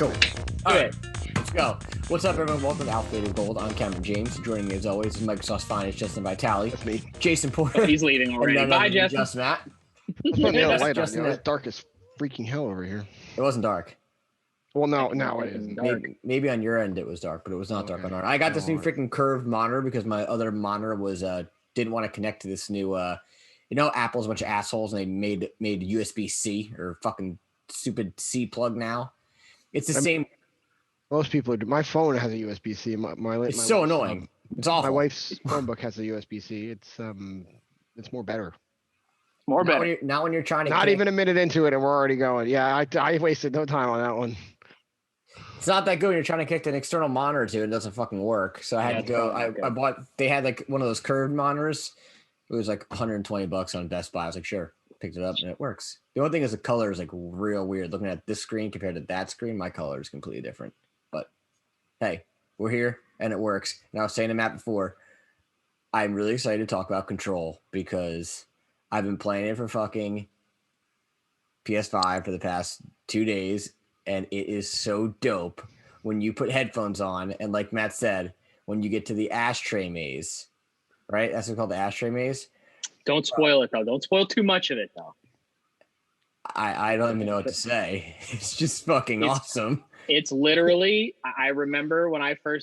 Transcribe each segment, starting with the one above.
Go. All right, let's go. What's up, everyone? Welcome to Alpha Gold. I'm Cameron James. Joining me, as always, is Microsoft's finest Justin Vitale. That's me. Jason Porter. He's leaving already. Bye, Justin. Just Matt. Let's put the light on. Justin, It's dark as freaking hell over here. It wasn't dark. Well, now it isn't. Maybe on your end it was dark, but it was not dark on our. I got this new freaking curved monitor because my other monitor was didn't want to connect to this new. Apple's a bunch of assholes and they made USB-C or fucking stupid C plug now. It's the same. Most people do. My phone has a USB-C. It's so annoying. It's awful. My wife's phone book has a USB-C. It's more better. More better. Not when you're trying to. Not even a minute into it, and we're already going. Yeah, I wasted no time on that one. It's not that good when you're trying to connect an external monitor to it. It doesn't fucking work. So I had to go. I bought. They had like one of those curved monitors. It was like $120 on Best Buy. I was like, sure. Picked it up and it works. The only thing is the color is like real weird. Looking at this screen compared to that screen, my color is completely different. But hey, we're here and it works. And I was saying to Matt before, I'm really excited to talk about Control because I've been playing it for fucking PS5 for the past 2 days, and it is so dope when you put headphones on. And like Matt said, when you get to the ashtray maze, right? That's what it's called, the ashtray maze. Don't spoil it though. Don't spoil too much of it though. I don't even know what to say. It's just fucking awesome. It's literally. I remember when after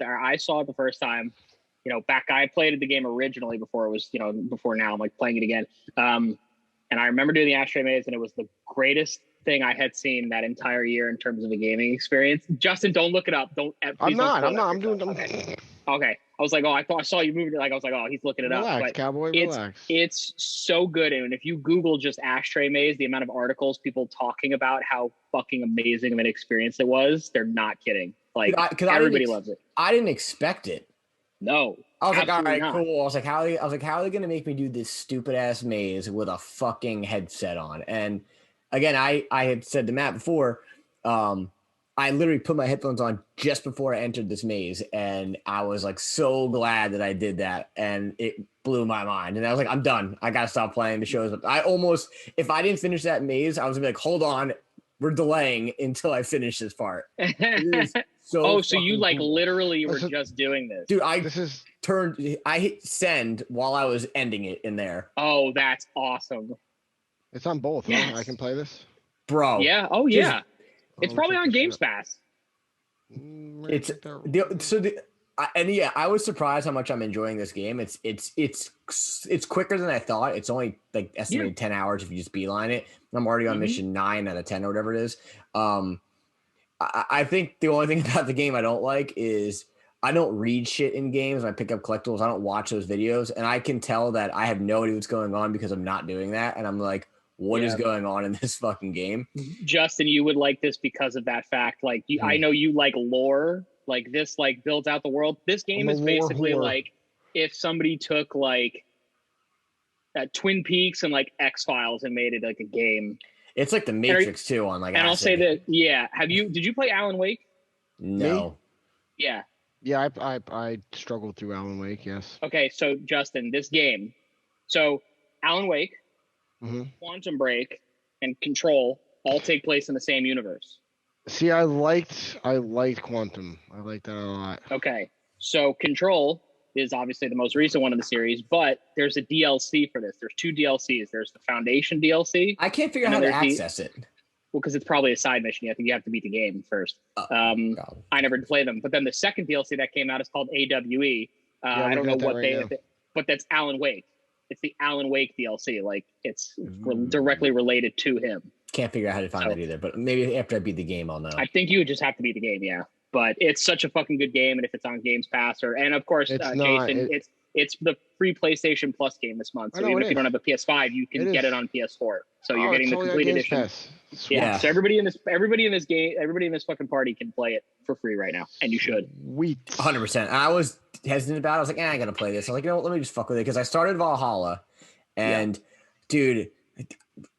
I saw it the first time. I played the game originally before it was, before now I'm like playing it again. And I remember doing the ashtray maze, and it was the greatest thing I had seen that entire year in terms of a gaming experience. Justin, don't look it up. I'm not. I'm doing. Okay. I was like, I saw you moving. I was like, he's looking it up. Relax, but cowboy. Relax. It's so good. And if you Google just ashtray maze, the amount of articles people talking about how fucking amazing of an experience it was, they're not kidding. Like, everybody loves it. I didn't expect it. No. I was like, all right, cool. I was like, how are they gonna make me do this stupid ass maze with a fucking headset on? And again, I had said to Matt before, I literally put my headphones on just before I entered this maze, and I was like so glad that I did that, and it blew my mind. And I was like, I'm done. I gotta stop playing the shows. If I didn't finish that maze, I was gonna be like, hold on, we're delaying until I finish this part. So you like cool. Literally were just doing this, dude. I hit send while I was ending it in there. Oh, that's awesome. It's on both. Yes. Huh? I can play this, bro. Yeah. Oh yeah. It's probably on Games Pass. I was surprised how much I'm enjoying this game. It's quicker than I thought. It's only like estimated 10 hours if you just beeline it. I'm already on mission 9 out of 10 or whatever it is. I think the only thing about the game I don't like is I don't read shit in games. When I pick up collectibles, I don't watch those videos, and I can tell that I have no idea what's going on because I'm not doing that. And I'm like, what is going on in this fucking game? Justin, you would like this because of that fact. Like, I know you like lore. Like, this like builds out the world. This game is basically like if somebody took like Twin Peaks and like X-Files and made it like a game. It's like the Matrix too on like. And I'll say that, yeah. Did you play Alan Wake? No. Me? Yeah. Yeah, I struggled through Alan Wake. Yes. Okay, so Justin, this game. So Alan Wake. Quantum Break and Control all take place in the same universe. See, I liked Quantum. I liked that a lot. Okay, so Control is obviously the most recent one in the series, but there's a DLC for this. There's 2 DLCs. There's the Foundation DLC. I can't figure out how to access it. Well, because it's probably a side mission. I think you have to beat the game first. I never play them. But then the second DLC that came out is called AWE. I don't know what but that's Alan Wake. It's the Alan Wake DLC. Like, it's directly related to him. Can't figure out how to find it either, but maybe after I beat the game, I'll know. I think you would just have to beat the game, yeah. But it's such a fucking good game, and if it's on Games Pass, and of course, Jason, it's the free PlayStation Plus game this month. So even if you don't have a PS5, you can get it on PS4. So you're getting the complete edition. Yeah. So everybody in this fucking party can play it for free right now, and you should. 100%. I was hesitant about it. I was like, I gotta play this. I'm like, let me just fuck with it because I started Valhalla, and dude,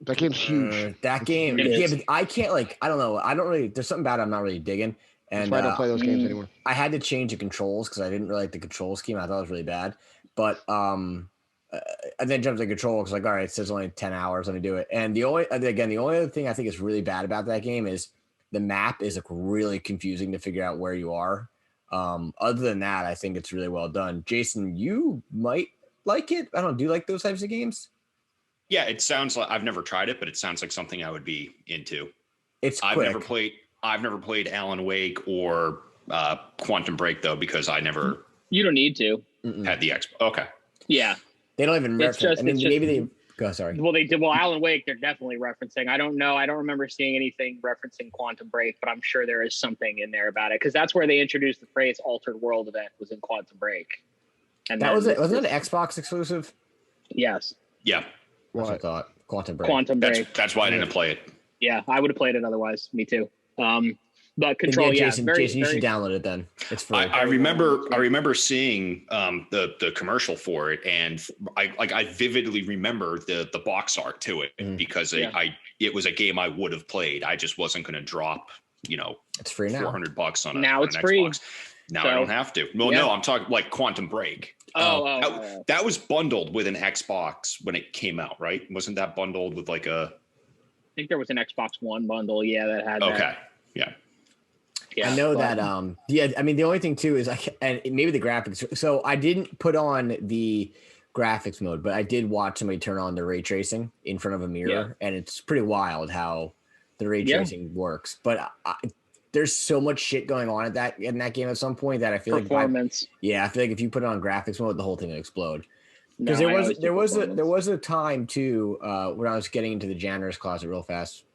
that game's huge. That game, but I can't I don't know. I don't really. There's something about it I'm not really digging. And that's why I don't play those games anymore. I had to change the controls because I didn't really like the control scheme. I thought it was really bad. But and then jumped to control because like, all right, it says only 10 hours. Let me do it. And the only other thing I think is really bad about that game is the map is like really confusing to figure out where you are. Other than that, I think it's really well done. Jason, you might like it. I don't know. Do you like those types of games? Yeah, it sounds like I've never tried it, but it sounds like something I would be into. It's quick. I've never played Alan Wake or Quantum Break though, because I never. You don't need to. Had the Xbox. Okay. Yeah. They don't even reference. Maybe they. Go, sorry. Well, they did. Well, Alan Wake, they're definitely referencing. I don't know. I don't remember seeing anything referencing Quantum Break, but I'm sure there is something in there about it because that's where they introduced the phrase "altered world" event was in Quantum Break. And that was it. Wasn't it an Xbox exclusive? Yes. Yeah. What I thought? Quantum Break. Quantum Break. That's why I didn't play it. Yeah, I would have played it otherwise. Me too. But Control, Jason, Jason, you should download it then. It's free. I remember seeing the commercial for it, and I vividly remember the box art to it because it was a game I would have played. I just wasn't going to drop it's free now. $400 on now on it's an free. Xbox. Now I don't have to. Well, no, I'm talking like Quantum Break. That was bundled with an Xbox when it came out, right? Wasn't that bundled with like a? I think there was an Xbox One bundle. Yeah, that had. Okay. That. Yeah. Yeah, I know that. I mean, the only thing too is and maybe the graphics. So I didn't put on the graphics mode, but I did watch somebody turn on the ray tracing in front of a mirror, and it's pretty wild how the ray tracing works. But there's so much shit going on in that game at some point that I feel performance. I feel like if you put it on graphics mode, the whole thing would explode. Because there was a time too when I was getting into the janitor's closet real fast.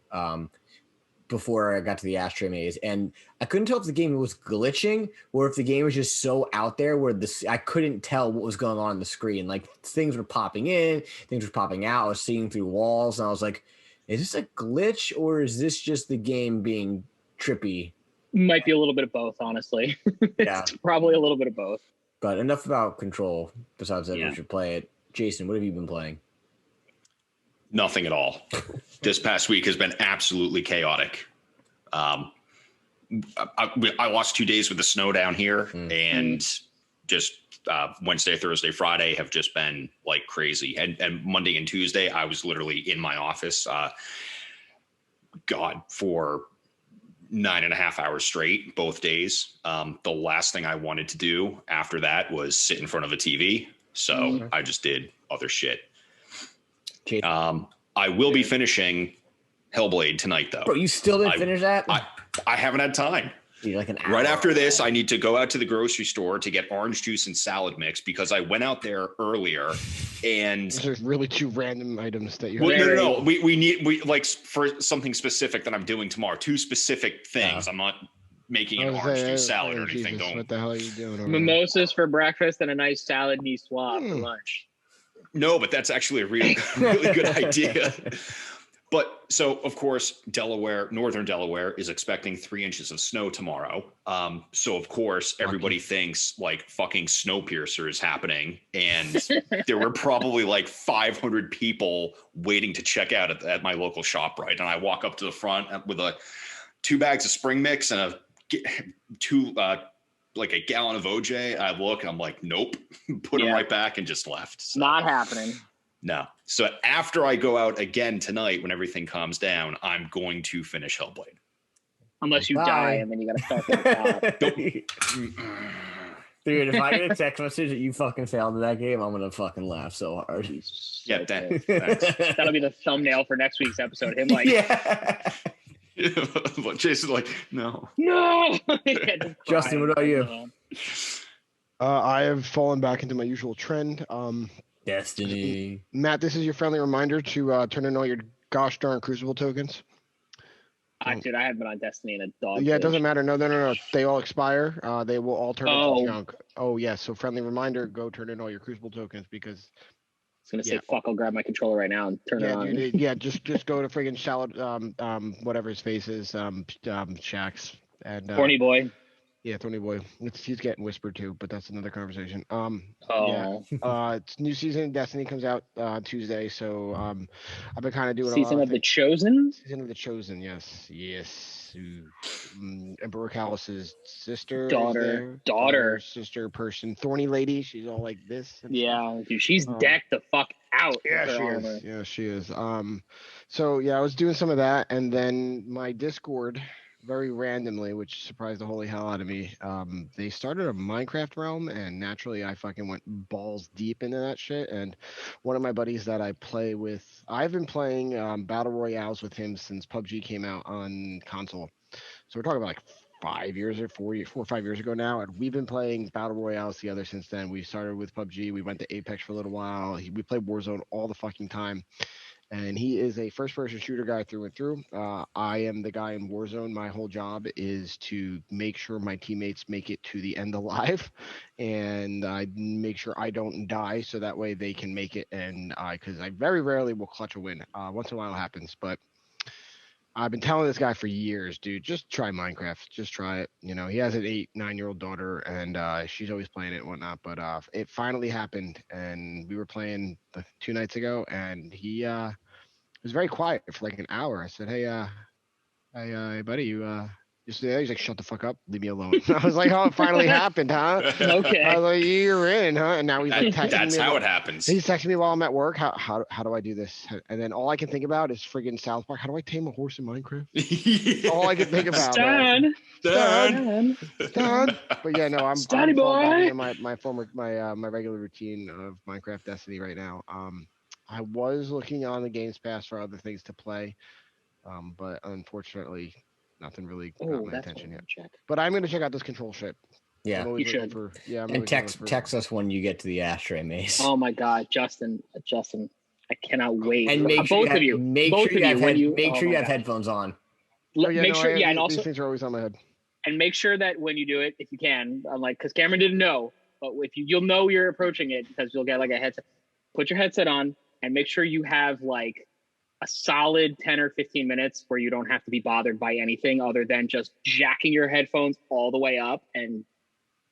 Before I got to the ashtray maze, and I couldn't tell if the game was glitching or if the game was just so out there where I couldn't tell what was going on the screen. Like things were popping in, things were popping out. I was seeing through walls, and I was like, "Is this a glitch or is this just the game being trippy?" Might be a little bit of both, honestly. It's probably a little bit of both. But enough about Control. Besides that, we should play it. Jason, what have you been playing? Nothing at all. This past week has been absolutely chaotic. I lost 2 days with the snow down here, and just Wednesday, Thursday, Friday have just been like crazy. And Monday and Tuesday, I was literally in my office, for 9.5 hours straight, both days. The last thing I wanted to do after that was sit in front of a TV. So I just did other shit. I will be finishing Hellblade tonight, though. Bro, you still didn't finish that? I haven't had time. You're like an hour. Right after this, I need to go out to the grocery store to get orange juice and salad mix because I went out there earlier, and there's really 2 random items that you. Well, no. We like for something specific that I'm doing tomorrow. 2 specific things. I'm not making an orange juice salad or anything. Jesus, what the hell are you doing? Mimosas for breakfast and a nice salad niçoise for lunch. No, but that's actually a really good idea. But so, of course, northern Delaware is expecting 3 inches of snow tomorrow. So, of course, everybody thinks like fucking Snowpiercer is happening. And there were probably like 500 people waiting to check out at my local ShopRite. And I walk up to the front with 2 bags of spring mix and like a gallon of OJ. I look and I'm like, nope, put them right back and just left. So, not happening. No. So after I go out again tonight, when everything calms down, I'm going to finish Hellblade. Unless you die and then you got to start from the top. Dude, if I get a text message that you fucking failed in that game, I'm going to fucking laugh so hard. Yeah, thanks. That'll be the thumbnail for next week's episode. Him like, Jason's like, no. Justin, what about you? I have fallen back into my usual trend. Destiny. Matt, this is your friendly reminder to turn in all your gosh darn Crucible tokens. Dude, I haven't been on Destiny in a dog. Yeah, it doesn't matter. No. They all expire. They will all turn into junk. Oh, yes. So friendly reminder, go turn in all your Crucible tokens because I was gonna say, fuck, I'll grab my controller right now and turn it on. Just go to friggin' Salad, whatever his face is, Shax. And Horny boy. Yeah, Thorny Boy. He's getting whispered to, but that's another conversation. It's new season of Destiny comes out Tuesday, so I've been kind of doing Season of the Chosen. Season of the Chosen, yes. Emperor Callus's sister, daughter, sister person, thorny lady. She's all like this. Yeah, dude, she's decked the fuck out. Yeah, she armor. is. Yeah, she is. So yeah, I was doing some of that, and then my Discord very randomly, which surprised the holy hell out of me. They started a Minecraft realm, and naturally, I fucking went balls deep into that shit. And one of my buddies that I play with, I've been playing battle royales with him since PUBG came out on console. So we're talking about like 5 years or 4 or 5 years ago now, and we've been playing battle royales together since then. We started with PUBG. We went to Apex for a little while. We played Warzone all the fucking time. And he is a first-person shooter guy through and through. I am the guy in Warzone. My whole job is to make sure my teammates make it to the end alive, and I make sure I don't die, so that way they can make it. And because I very rarely will clutch a win. Once in a while it happens, but I've been telling this guy for years, dude, just try Minecraft. Just try it. You know, he has an 8, 9-year-old daughter, and she's always playing it and whatnot. But it finally happened, and we were playing 2 nights ago, and he was very quiet for like an hour. I said, hey, buddy, you stay there? He's like, shut the fuck up, leave me alone. I was like, oh, it finally happened, huh? Okay. I was like, you're in, huh? And now he's like texting me. That's how it happens. He's texting me while I'm at work. How do I do this? And then all I can think about is friggin' South Park. How do I tame a horse in Minecraft? Yeah. All I can think about. Stan. But yeah, no, I'm Stanny boy. boy. My regular routine of Minecraft Destiny right now. I was looking on the Games Pass for other things to play, but unfortunately, nothing really got my attention yet. But I'm gonna check out this Control shit. Yeah, you should. And text us when you get to the ashtray maze. Oh my God, Justin, I cannot wait. And make sure both of you, make both sure of you, make sure you have headphones on. Make sure, and also these things are always on my head. And make sure that when you do it, if you can, because Cameron didn't know, but if you'll know you're approaching it because you'll get like a headset. Put your headset on and make sure you have like a solid 10 or 15 minutes where you don't have to be bothered by anything other than just jacking your headphones all the way up and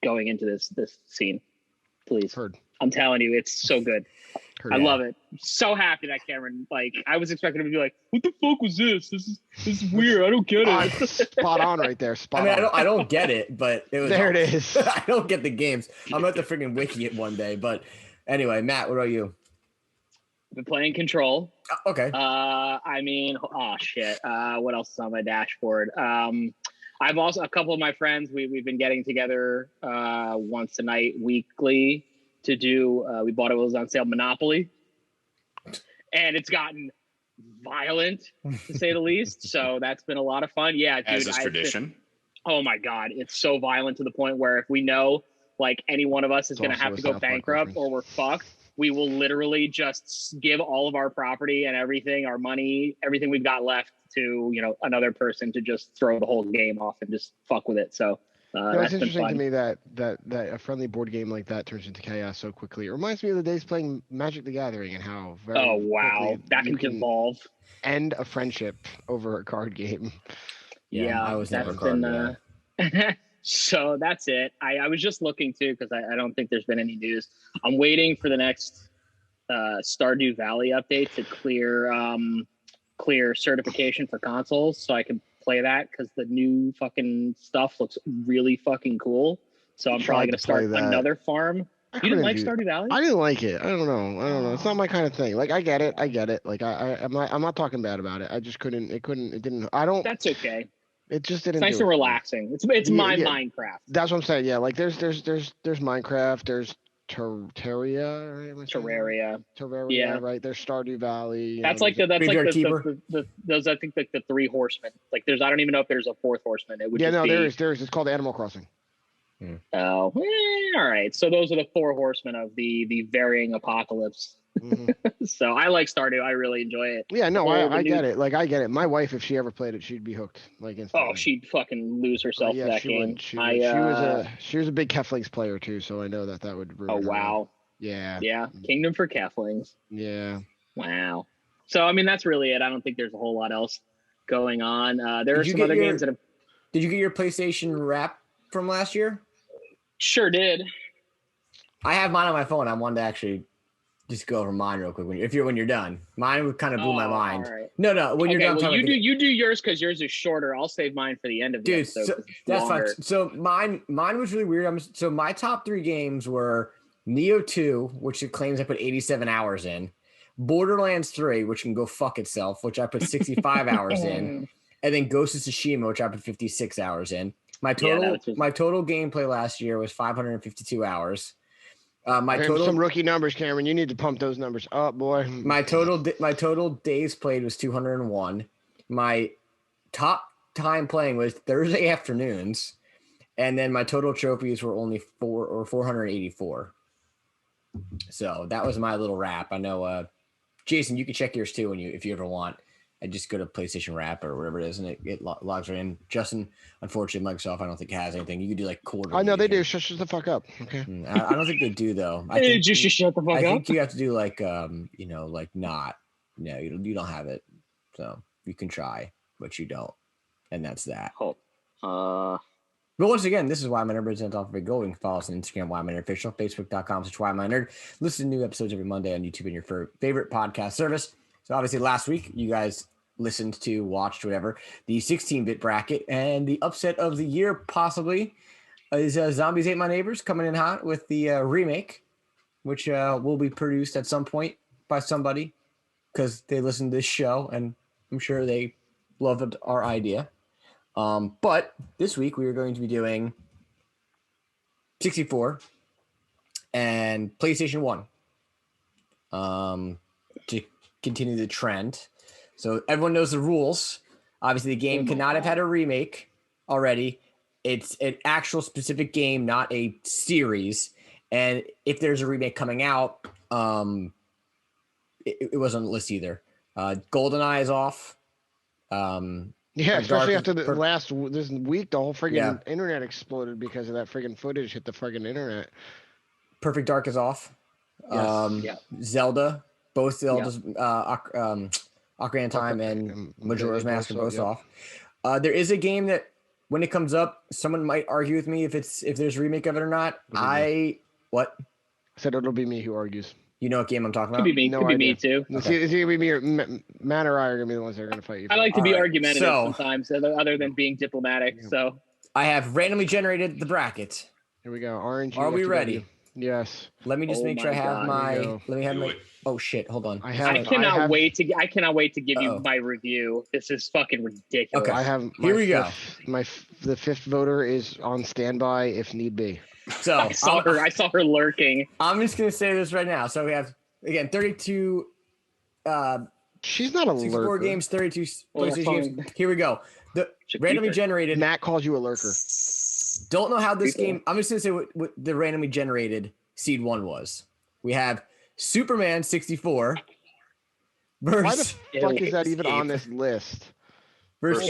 going into this scene. Please. Heard. I'm telling you, it's so good. Heard. I love it. So happy that Cameron, like, I was expecting him to be like, what the fuck was this? This is weird. I don't get it. Spot on right there. I don't get it, but it was there. It is. I don't get the games. I'm going to freaking wiki it one day. But anyway, Matt, what about you? Been playing Control. Okay. I mean, oh shit. What else is on my dashboard? I've also, a couple of my friends, we've been getting together once a night weekly to do, we bought it was on sale, Monopoly. And it's gotten violent, to say the least. So that's been a lot of fun. Yeah, dude. As is tradition. Oh my God. It's so violent to the point where if we know like any one of us is going to have to go bankrupt or we're fucked, we will literally just give all of our property and everything, our money, everything we've got left to, another person to just throw the whole game off and just fuck with it. So it's interesting to me that a friendly board game like that turns into chaos so quickly. It reminds me of the days playing Magic the Gathering and how very that can devolve. End a friendship over a card game. Yeah, I was never a card game. So that's it. I was just looking too because I don't think there's been any news. I'm waiting for the next Stardew Valley update to clear certification for consoles so I can play that because the new fucking stuff looks really fucking cool. So I'm probably gonna start another farm. You didn't like Stardew Valley? I didn't like it. I don't know. It's not my kind of thing. Like I get it. Like I'm not talking bad about it. I just couldn't. It didn't. I don't. That's okay. It just didn't. It's nice and relaxing. It's Minecraft. That's what I'm saying. Yeah, like there's Minecraft. There's Terraria. Yeah, right. There's Stardew Valley. That's like those I think like the three horsemen. Like there's I don't even know if there's a fourth horseman. It would there is. It's called Animal Crossing. Oh, all right. So those are the four horsemen of the varying apocalypse. Mm-hmm. So I like Stardew. I really enjoy it. Yeah, no, I get it. Like I get it. My wife, if she ever played it, she'd be hooked. Like instantly. Oh, she'd fucking lose herself to that game. She was a big Keflings player too, so I know that would ruin her. Wow. Yeah. Yeah. Kingdom for Keflings. Yeah. Wow. So I mean that's really it. I don't think there's a whole lot else going on. There are some other games that have. Did you get your PlayStation wrap from last year? Sure did. I have mine on my phone. I wanted to actually just go over mine real quick when you're done. Mine kind of blew my mind. Right. No, when you're done. Well, you do yours because yours is shorter. I'll save mine for the end of the episode. So that's fine. So mine was really weird. So my top 3 games were Neo 2, which it claims I put 87 hours in, Borderlands 3, which can go fuck itself, which I put 65 hours in, and then Ghost of Tsushima, which I put 56 hours in. My total gameplay last year was 552 hours. My total some rookie numbers, Cameron. You need to pump those numbers up, boy. My total days played was 201. My top time playing was Thursday afternoons, and then my total trophies were only 484. So that was my little wrap. I know, Jason, you can check yours too if you ever want. I just go to PlayStation Wrap or whatever it is, and it logs right in. Justin, unfortunately, Microsoft, I don't think has anything. You could do like quarterly. I know they do. Shut the fuck up. Okay. I don't think they do though. I think shut the fuck up. I think you have to do like like not. No, you don't have it. So you can try, but you don't, and that's that. But once again, this is Why My Nerd presents off of Gold. You can follow us on Instagram, Why My Nerd Official, Facebook.com/Why My Nerd. Listen to new episodes every Monday on YouTube and your favorite podcast service. So obviously last week you guys watched whatever, the 16-bit bracket, and the upset of the year possibly is Zombies Ate My Neighbors coming in hot with the remake, which will be produced at some point by somebody because they listen to this show and I'm sure they loved our idea. But this week we are going to be doing 64 and PlayStation 1 to continue the trend. So everyone knows the rules. Obviously, the game cannot have had a remake already. It's an actual specific game, not a series. And if there's a remake coming out, it wasn't on the list either. GoldenEye is off. Yeah, especially after this week, the whole friggin' internet exploded because of that friggin' footage hit the friggin' internet. Perfect Dark is off. Yes. Zelda, both Zelda's Ocarina of Time and Majora's Mask are both off. There is a game that when it comes up, someone might argue with me if there's a remake of it or not. What? I said it'll be me who argues. You know what game I'm talking about? Could be me. Could be me too. Okay. Is it gonna be me or Matt or I are gonna be the ones that are gonna fight you? I like to be argumentative sometimes, other than being diplomatic. So I have randomly generated the bracket. Here we go. Orange. Are we ready? Yes. Let me just make sure I have my. Let me have my. Oh shit! Hold on. I cannot wait to give you my review. This is fucking ridiculous. Okay. I have. Here we go. The fifth voter is on standby if need be. So I saw her lurking. I'm just gonna say this right now. So we have again 32. She's not a 64 lurker. Games, 32 PlayStation games. Here we go. The randomly generated. Matt calls you a lurker. Don't know how this game. I'm just gonna say what the randomly generated seed 1 was. We have Superman 64 versus. Why the fuck is that even on this list? Versus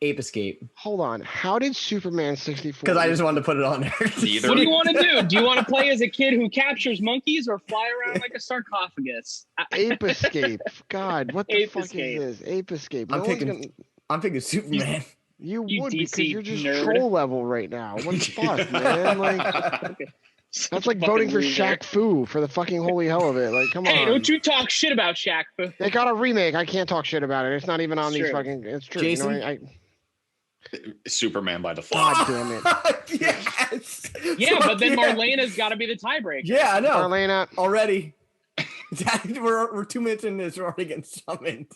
Ape Escape. Hold on. How did Superman 64? Because I just wanted to put it on there. What do you want to do? Do you want to play as a kid who captures monkeys or fly around like a sarcophagus? Ape Escape. God, what the fuck is this? Ape Escape. I'm picking Superman. You would DC because you're just nerd. troll level right now. What the fuck, man? Like that's like voting for Shaq Fu for the fucking holy hell of it. Like, come on. Hey, don't you talk shit about Shaq Fu. They got a remake. I can't talk shit about it. It's not even on these fucking. It's true. Jason? You know, Superman by default. God damn it. Yes. Yeah, but then Marlena's got to be the tiebreaker. Yeah, I know. Marlena. Already. We're 2 minutes in this. We're already getting summoned.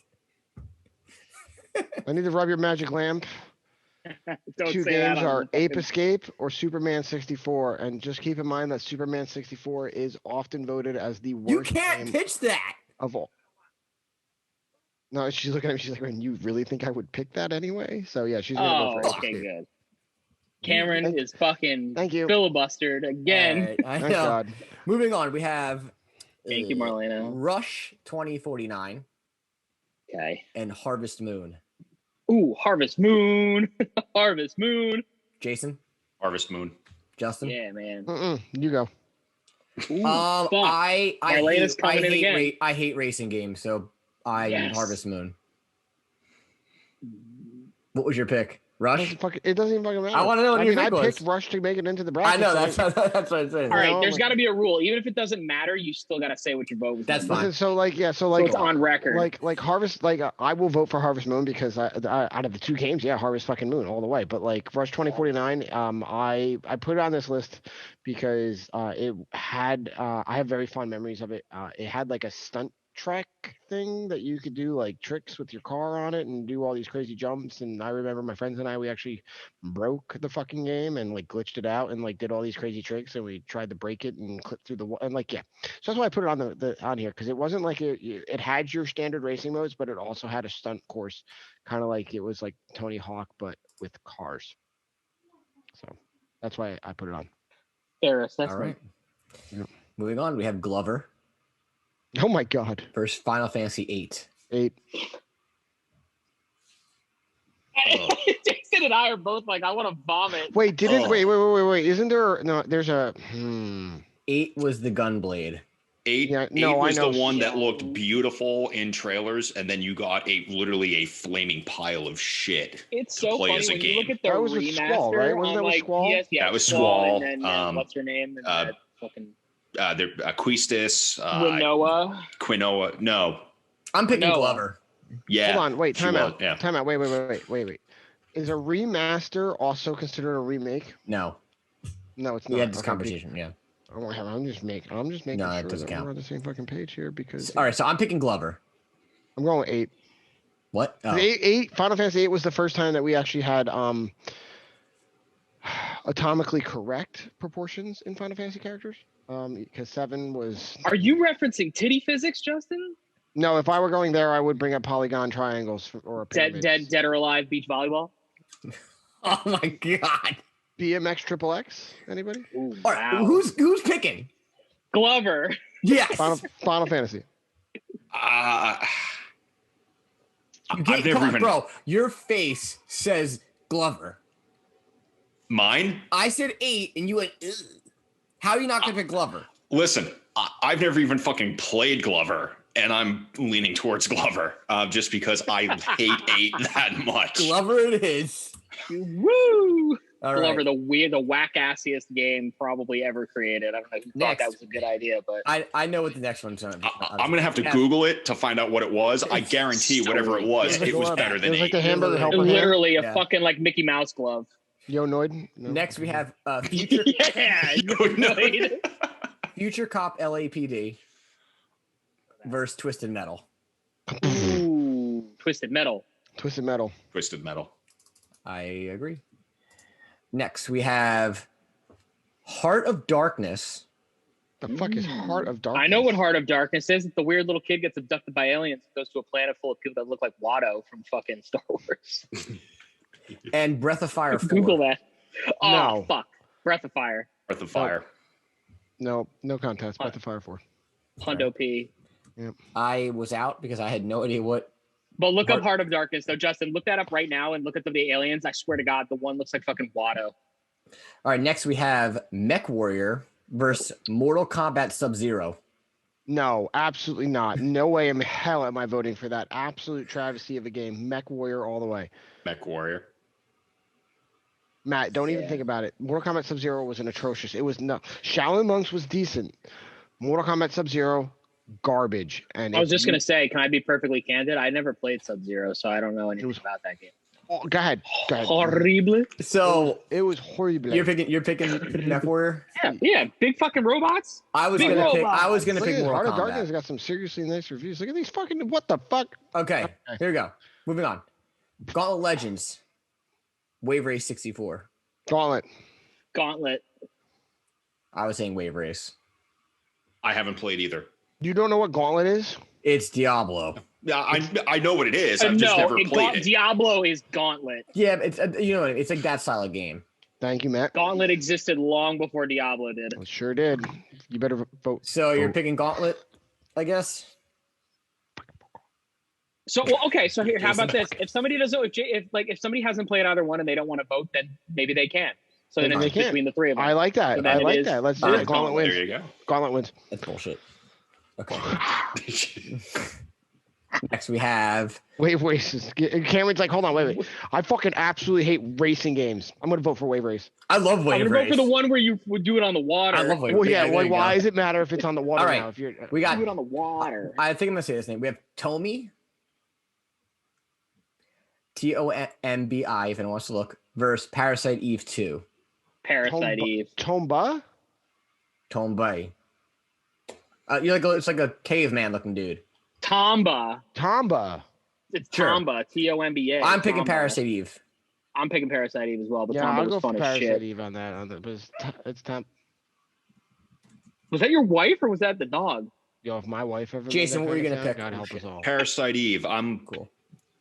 I need to rub your magic lamp. Don't Two say games that are Ape Escape or Superman 64, and just keep in mind that Superman 64 is often voted as the worst. You can't game pitch that of all. No, she's looking at me. She's like, "Man, you really think I would pick that anyway?" So yeah, she's gonna go for okay, Ape. good. Cameron is fucking Thank you. filibustered again. Right, I Thank know. God. Moving on, we have Thank you, Marlena. Rush 2049 Okay. and Harvest Moon. Ooh, Harvest Moon. Harvest Moon. Jason? Harvest Moon. Justin? Yeah, man. You go. Ooh, I again. hate racing games, so I Harvest Moon. What was your pick? Rush? It doesn't even fucking matter. I want to know what your pick was. I picked Rush to make it into the bracket. I know, that's what I'm saying. All right, there's got to be a rule. Even if it doesn't matter, you still got to say what your vote was. That's fine. So it's on record. Like Harvest, I will vote for Harvest Moon because out of the two games, Harvest fucking Moon all the way. But like Rush 2049, I put it on this list because it had I have very fond memories of it. It had like a stunt track thing that you could do like tricks with your car on it and do all these crazy jumps. And I remember my friends and I, we actually broke the fucking game and like glitched it out and like did all these crazy tricks. And we tried to break it and clip through the wall. And like, yeah, so that's why I put it on the on here, because it wasn't like it had your standard racing modes, but it also had a stunt course, kind of like it was like Tony Hawk but with cars. So that's why I put it on. Eris, that's all right. Yeah. Moving on, we have Glover. Oh my god. First, Final Fantasy 8. 8. Jason and I are both like, I want to vomit. Wait, wait. Isn't there there's a 8 was the Gunblade. 8 was the one that looked beautiful in trailers, and then you got literally a flaming pile of shit. It's so funny when you look at the remaster. Squall, right? Wasn't that like, Squall? Yes, that was Squall. And then, what's her name? And fucking Quistis. Quinoa. No. I'm picking Glover. Yeah. Hold on. Wait. Time out. Time out. Wait. Is a remaster also considered a remake? No. No, it's not. We had this conversation. Yeah. I'm just making no, sure that we're on the same fucking page here because. All right, so I'm picking Glover. I'm going with 8. What? Oh. 8. Final Fantasy 8 was the first time that we actually had atomically correct proportions in Final Fantasy characters. Because 7 was. Are you referencing titty physics, Justin? No, if I were going there, I would bring up polygon triangles or dead or alive beach volleyball. Oh my god. BMX Triple X. Anybody? Ooh, all right, who's picking? Glover. Yes. Final Fantasy. Bro, your face says Glover. Mine? I said 8, and you went. Ugh. How are you not gonna pick Glover? Listen, I've never even fucking played Glover, and I'm leaning towards Glover just because I hate 8 that much. Glover it is. Woo! All Glover, right. the whack-assiest game probably ever created. I don't know who thought that was a good idea, but I know what the next one's going to be. I'm gonna have to Google it to find out what it was. I guarantee whatever it was better than 8. It was like the hamburger helper. Literally a fucking like Mickey Mouse glove. Yo, Noid. No. Next we have Future. Noid. Future Cop LAPD versus Twisted Metal. Ooh, Twisted Metal. Twisted Metal. Twisted Metal. I agree. Next, we have Heart of Darkness. The fuck is Heart of Darkness? I know what Heart of Darkness is. The weird little kid gets abducted by aliens, goes to a planet full of people that look like Watto from fucking Star Wars. And Breath of Fire 4. Google that. Oh, no. Fuck. Breath of Fire. Breath of Fire. No contest. Breath of Fire 4. Hundo P. Yep. I was out because I had no idea what. But look up Heart of Darkness, though, Justin. Look that up right now and look at the aliens. I swear to God, the one looks like fucking Watto. All right, next we have Mech Warrior versus Mortal Kombat Sub-Zero. No, absolutely not. No way in hell am I voting for that absolute travesty of a game. Mech Warrior all the way. Mech Warrior. Matt, don't even think about it. Mortal Kombat Sub-Zero was an atrocious. It was no. Shaolin Monks was decent. Mortal Kombat Sub-Zero, garbage. And I was just gonna say, can I be perfectly candid? I never played Sub-Zero, so I don't know anything about that game. Oh, go ahead. Horrible. So it was horrible. You're picking Mech Warrior? Yeah, big fucking robots. I was gonna pick Mortal Heart of Kombat. Darkness got some seriously nice reviews. Look at these fucking what the fuck. Okay, here we go. Moving on. Gauntlet Legends. Wave Race 64. Gauntlet. I was saying Wave Race. I haven't played either. You don't know what Gauntlet is? It's Diablo. Yeah, I know what it is. I've just never played it. Diablo is Gauntlet. Yeah, it's it's like that style of game. Thank you, Matt. Gauntlet existed long before Diablo did. It sure did. You better vote. So you're picking Gauntlet, I guess. So So here, how about this? If somebody doesn't, if somebody hasn't played either one and they don't want to vote, then maybe they can. So then it's between the three of them. I like that. So I like that. Let's do it. Gauntlet wins. There you go. Gauntlet wins. That's bullshit. Okay. Next we have Wave Races. Cameron's like, hold on, wait. I fucking absolutely hate racing games. I'm gonna vote for Wave Race. I love Wave Race. I'm gonna vote for the one where you would do it on the water. I love Wave Race. Well, yeah. Why does it matter if it's on the water? All right. Now? If you're we got do it on the water. I think I'm gonna say this name. We have Tomy. Tombi, if anyone wants to look, versus Parasite Eve 2. Parasite Eve. Tomba? Tombi. It's like a caveman looking dude. Tomba. It's Sure. Tomba. Tomba. I'm picking Parasite Eve. I'm picking Parasite Eve as well, but yeah, Tomba I'll was go fun for as shit. Parasite Eve on that. But it's time. Was that your wife or was that the dog? Yo, if my wife ever Jason, what are you gonna pick? God help us all. Parasite Eve. I'm cool.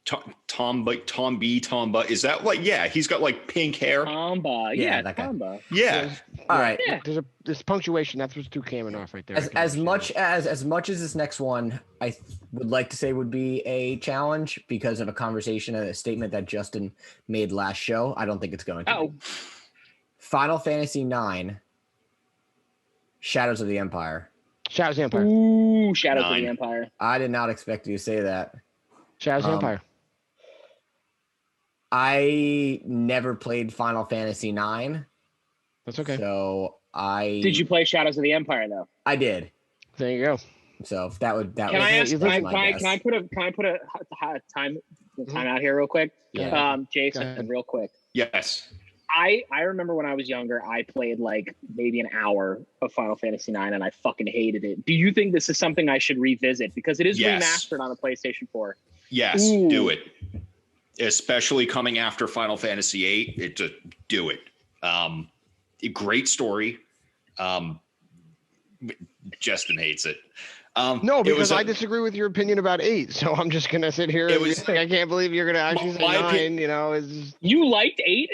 Tomba. Is that like? Yeah, he's got like pink hair. Tomba. Yeah, Tomba. Yeah. All right. Yeah. There's punctuation. That's what's too camming off right there. As much as this next one, I would like to say would be a challenge because of a conversation and a statement that Justin made last show. I don't think it's going to. Be. Final Fantasy IX. Shadows of the Empire. Shadows of the Empire. Ooh, Shadows of the Empire. I did not expect you to say that. Shadows of the Empire. I never played Final Fantasy IX. That's okay. So Did you play Shadows of the Empire though? I did. There you go. So that would Can I put a time out here real quick? Yeah. Jason, real quick. Yes. I remember when I was younger, I played like maybe an hour of Final Fantasy IX and I fucking hated it. Do you think this is something I should revisit? Because it is remastered on the PlayStation 4. Yes, do it. Especially coming after Final Fantasy VIII, do it. Great story. Justin hates it. No, because I disagree with your opinion about 8. So I'm just gonna sit here. I can't believe you're gonna actually say 9. You liked 8?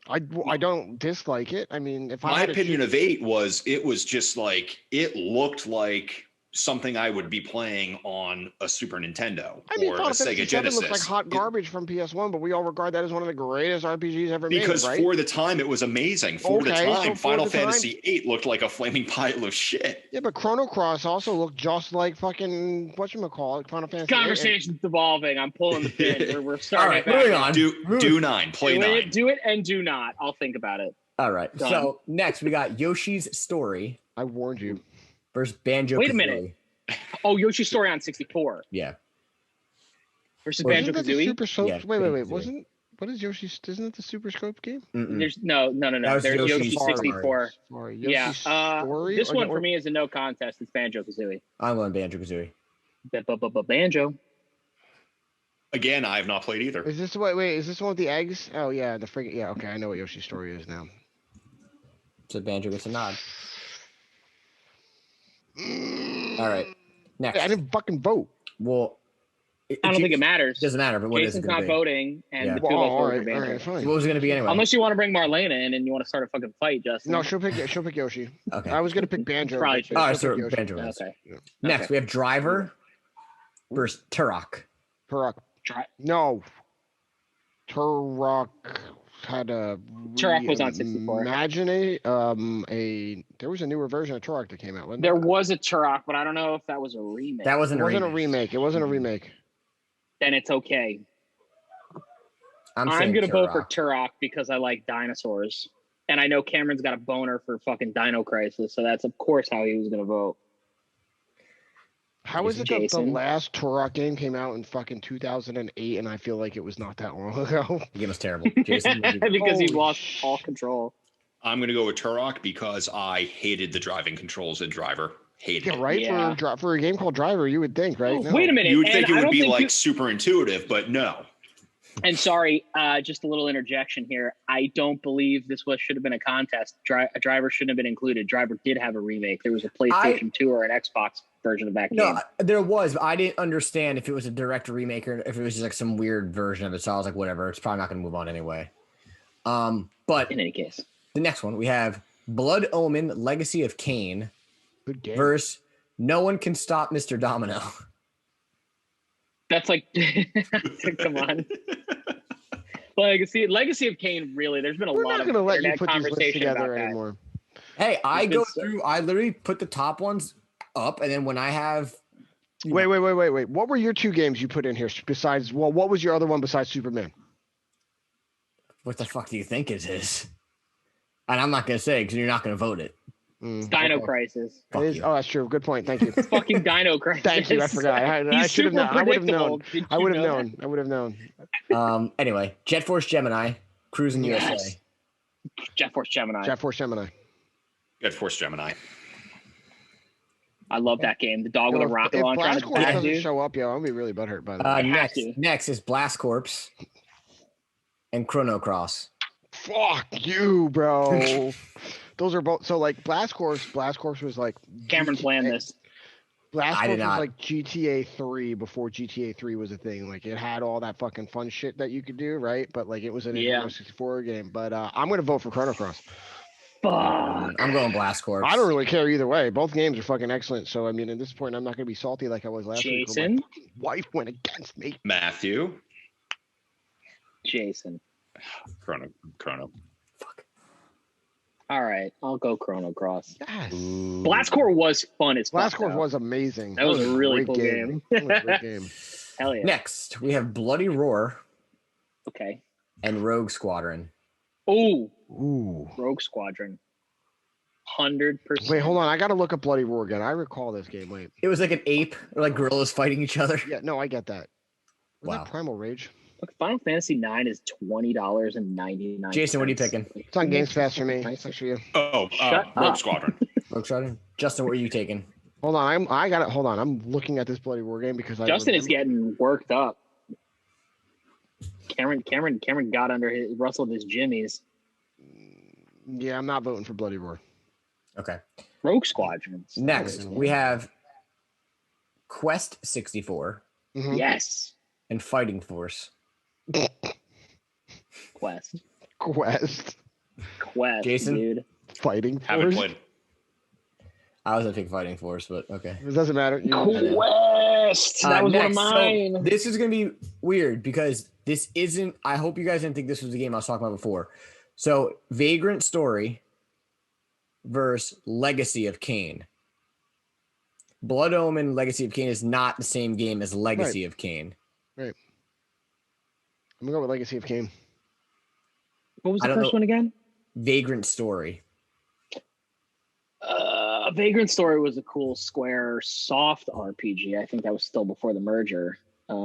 I don't dislike it. I mean, if my opinion of 8 was it was just like it looked like something I would be playing on a Super Nintendo or a Sega Genesis. Looks like hot garbage from PS1, but we all regard that as one of the greatest RPGs ever made. Because for the time, it was amazing. For the time, Final Fantasy VIII looked like a flaming pile of shit. Yeah, but Chrono Cross also looked just like fucking whatchamacallit, Final Fantasy. Conversation's devolving. I'm pulling the pin. We're starting. All right, moving on. Do 9. Play 9. Do it and do not. I'll think about it. All right. Done. So next we got Yoshi's Story. I warned you. Versus Banjo. Wait a minute. Oh, Yoshi's Story on 64. Yeah. Versus Banjo Kazooie. Super Scope? Yeah, wait. What is Yoshi's? Isn't it the Super Scope game? There's no. There's Yoshi's 64. Sorry, Yoshi's Story? This one for me is a no contest. It's Banjo Kazooie. I'm going Banjo Kazooie. Banjo. Again, I have not played either. Is this wait? Is this one with the eggs? Oh yeah, the friggin' yeah. Okay, I know what Yoshi's Story is now. So Banjo gets a nod. All right. Next. I didn't fucking vote. Well, I don't think it matters. Doesn't matter. But what Jason's is it not be? Voting, and the two of us all right, Banjo. So what was it going to be anyway? Unless you want to bring Marlena in and you want to start a fucking fight, Justin. No, she'll pick Yoshi. Okay. I was going to pick Banjo. Probably all right, so Banjo. Okay. Yeah. Next, we have Driver versus Turok. No. Turok had a Turok was on 64. There was a newer version of Turok that came out. There was a Turok, but I don't know if that was a remake. That wasn't a remake. It wasn't a remake. Then it's okay. I'm gonna vote for Turok because I like dinosaurs, and I know Cameron's got a boner for fucking Dino Crisis, so that's of course how he was gonna vote. How is it that the last Turok game came out in fucking 2008 and I feel like it was not that long ago? The game was terrible. Jason, because he lost all control. I'm going to go with Turok because I hated the driving controls in Driver. Hated it. Right? Yeah. For a game called Driver, you would think, right? No. Wait a minute. You would think it would be like super intuitive, but no. And sorry, just a little interjection here. I don't believe this should have been a contest. Driver shouldn't have been included. Driver did have a remake. There was a PlayStation 2 or an Xbox version of that game. No, there was, but I didn't understand if it was a direct remake or if it was just like some weird version of it. So I was like, whatever. It's probably not going to move on anyway. But in any case, the next one we have Blood Omen: Legacy of Kain versus No One Can Stop Mr. Domino. That's like, come on. Legacy of Kain, really. There's been a lot of internet conversation about that. Anymore. Hey, I go through. I literally put the top ones up, and then when I have. Wait. What were your two games you put in here besides? Well, what was your other one besides Superman? What the fuck do you think it is? And I'm not gonna say because you're not gonna vote it. Dino Crisis. Oh, that's true. Good point. Thank you. It's fucking Dino Crisis. Thank you. I forgot. I should have known. I would have known. Anyway, Jet Force Gemini, Cruising USA. Jet Force Gemini. Jet Force Gemini. I love that game. The dog with a rocket launcher. If Blast Corps doesn't show up, yo, I'll be really butthurt by the way. Next is Blast Corps and Chrono Cross. Fuck you, bro. Those are both. So like Blast Corps was like Cameron planned this. Blast Corps was like GTA 3 before GTA 3 was a thing. Like it had all that fucking fun shit that you could do, right? But like it was an N64 game. But I'm gonna vote for Chrono Cross. Fuck. I'm going Blast Corps. I don't really care either way. Both games are fucking excellent. So I mean, at this point, I'm not gonna be salty like I was last week. Jason, my fucking wife went against me. Matthew, Jason, Chrono. Fuck. All right, I'll go Chrono Cross. Yes. Blast Corps was fun as fuck. Blast Corps was amazing. That was a really cool game. That was a great game. Hell yeah. Next, we have Bloody Roar. Okay. And Rogue Squadron. Ooh. Ooh. Rogue Squadron. 100%. Wait, hold on. I got to look up Bloody Roar again. I recall this game. Wait. It was like an ape or like gorillas fighting each other. Yeah, no, I get that. Was wow. that Primal Rage? Look, Final Fantasy IX is $20.99. Jason, what are you picking? It's on Games Pass for me. It's for you. Rogue Squadron. Rogue Squadron. Justin, what are you taking? Hold on. I got it. Hold on. I'm looking at this Bloody Roar game because Justin is getting worked up. Cameron got rustled his jimmies. Yeah, I'm not voting for Bloody Roar. Okay. Rogue Squadron. Next, we have Quest 64. Mm-hmm. Yes. And Fighting Force. Quest. Jason? Dude. Fighting Force? Haven't played. I was going to pick Fighting Force, but okay. It doesn't matter. Quest! That was next, one of mine. So this is going to be weird because this isn't... I hope you guys didn't think this was the game I was talking about before. So, Vagrant Story versus Legacy of Kain. Blood Omen Legacy of Kain is not the same game as Legacy of Kain. Right. I'm going to go with Legacy of Kain. What was the first one again? Vagrant Story. Vagrant Story was a cool Square soft RPG. I think that was still before the merger. Yeah,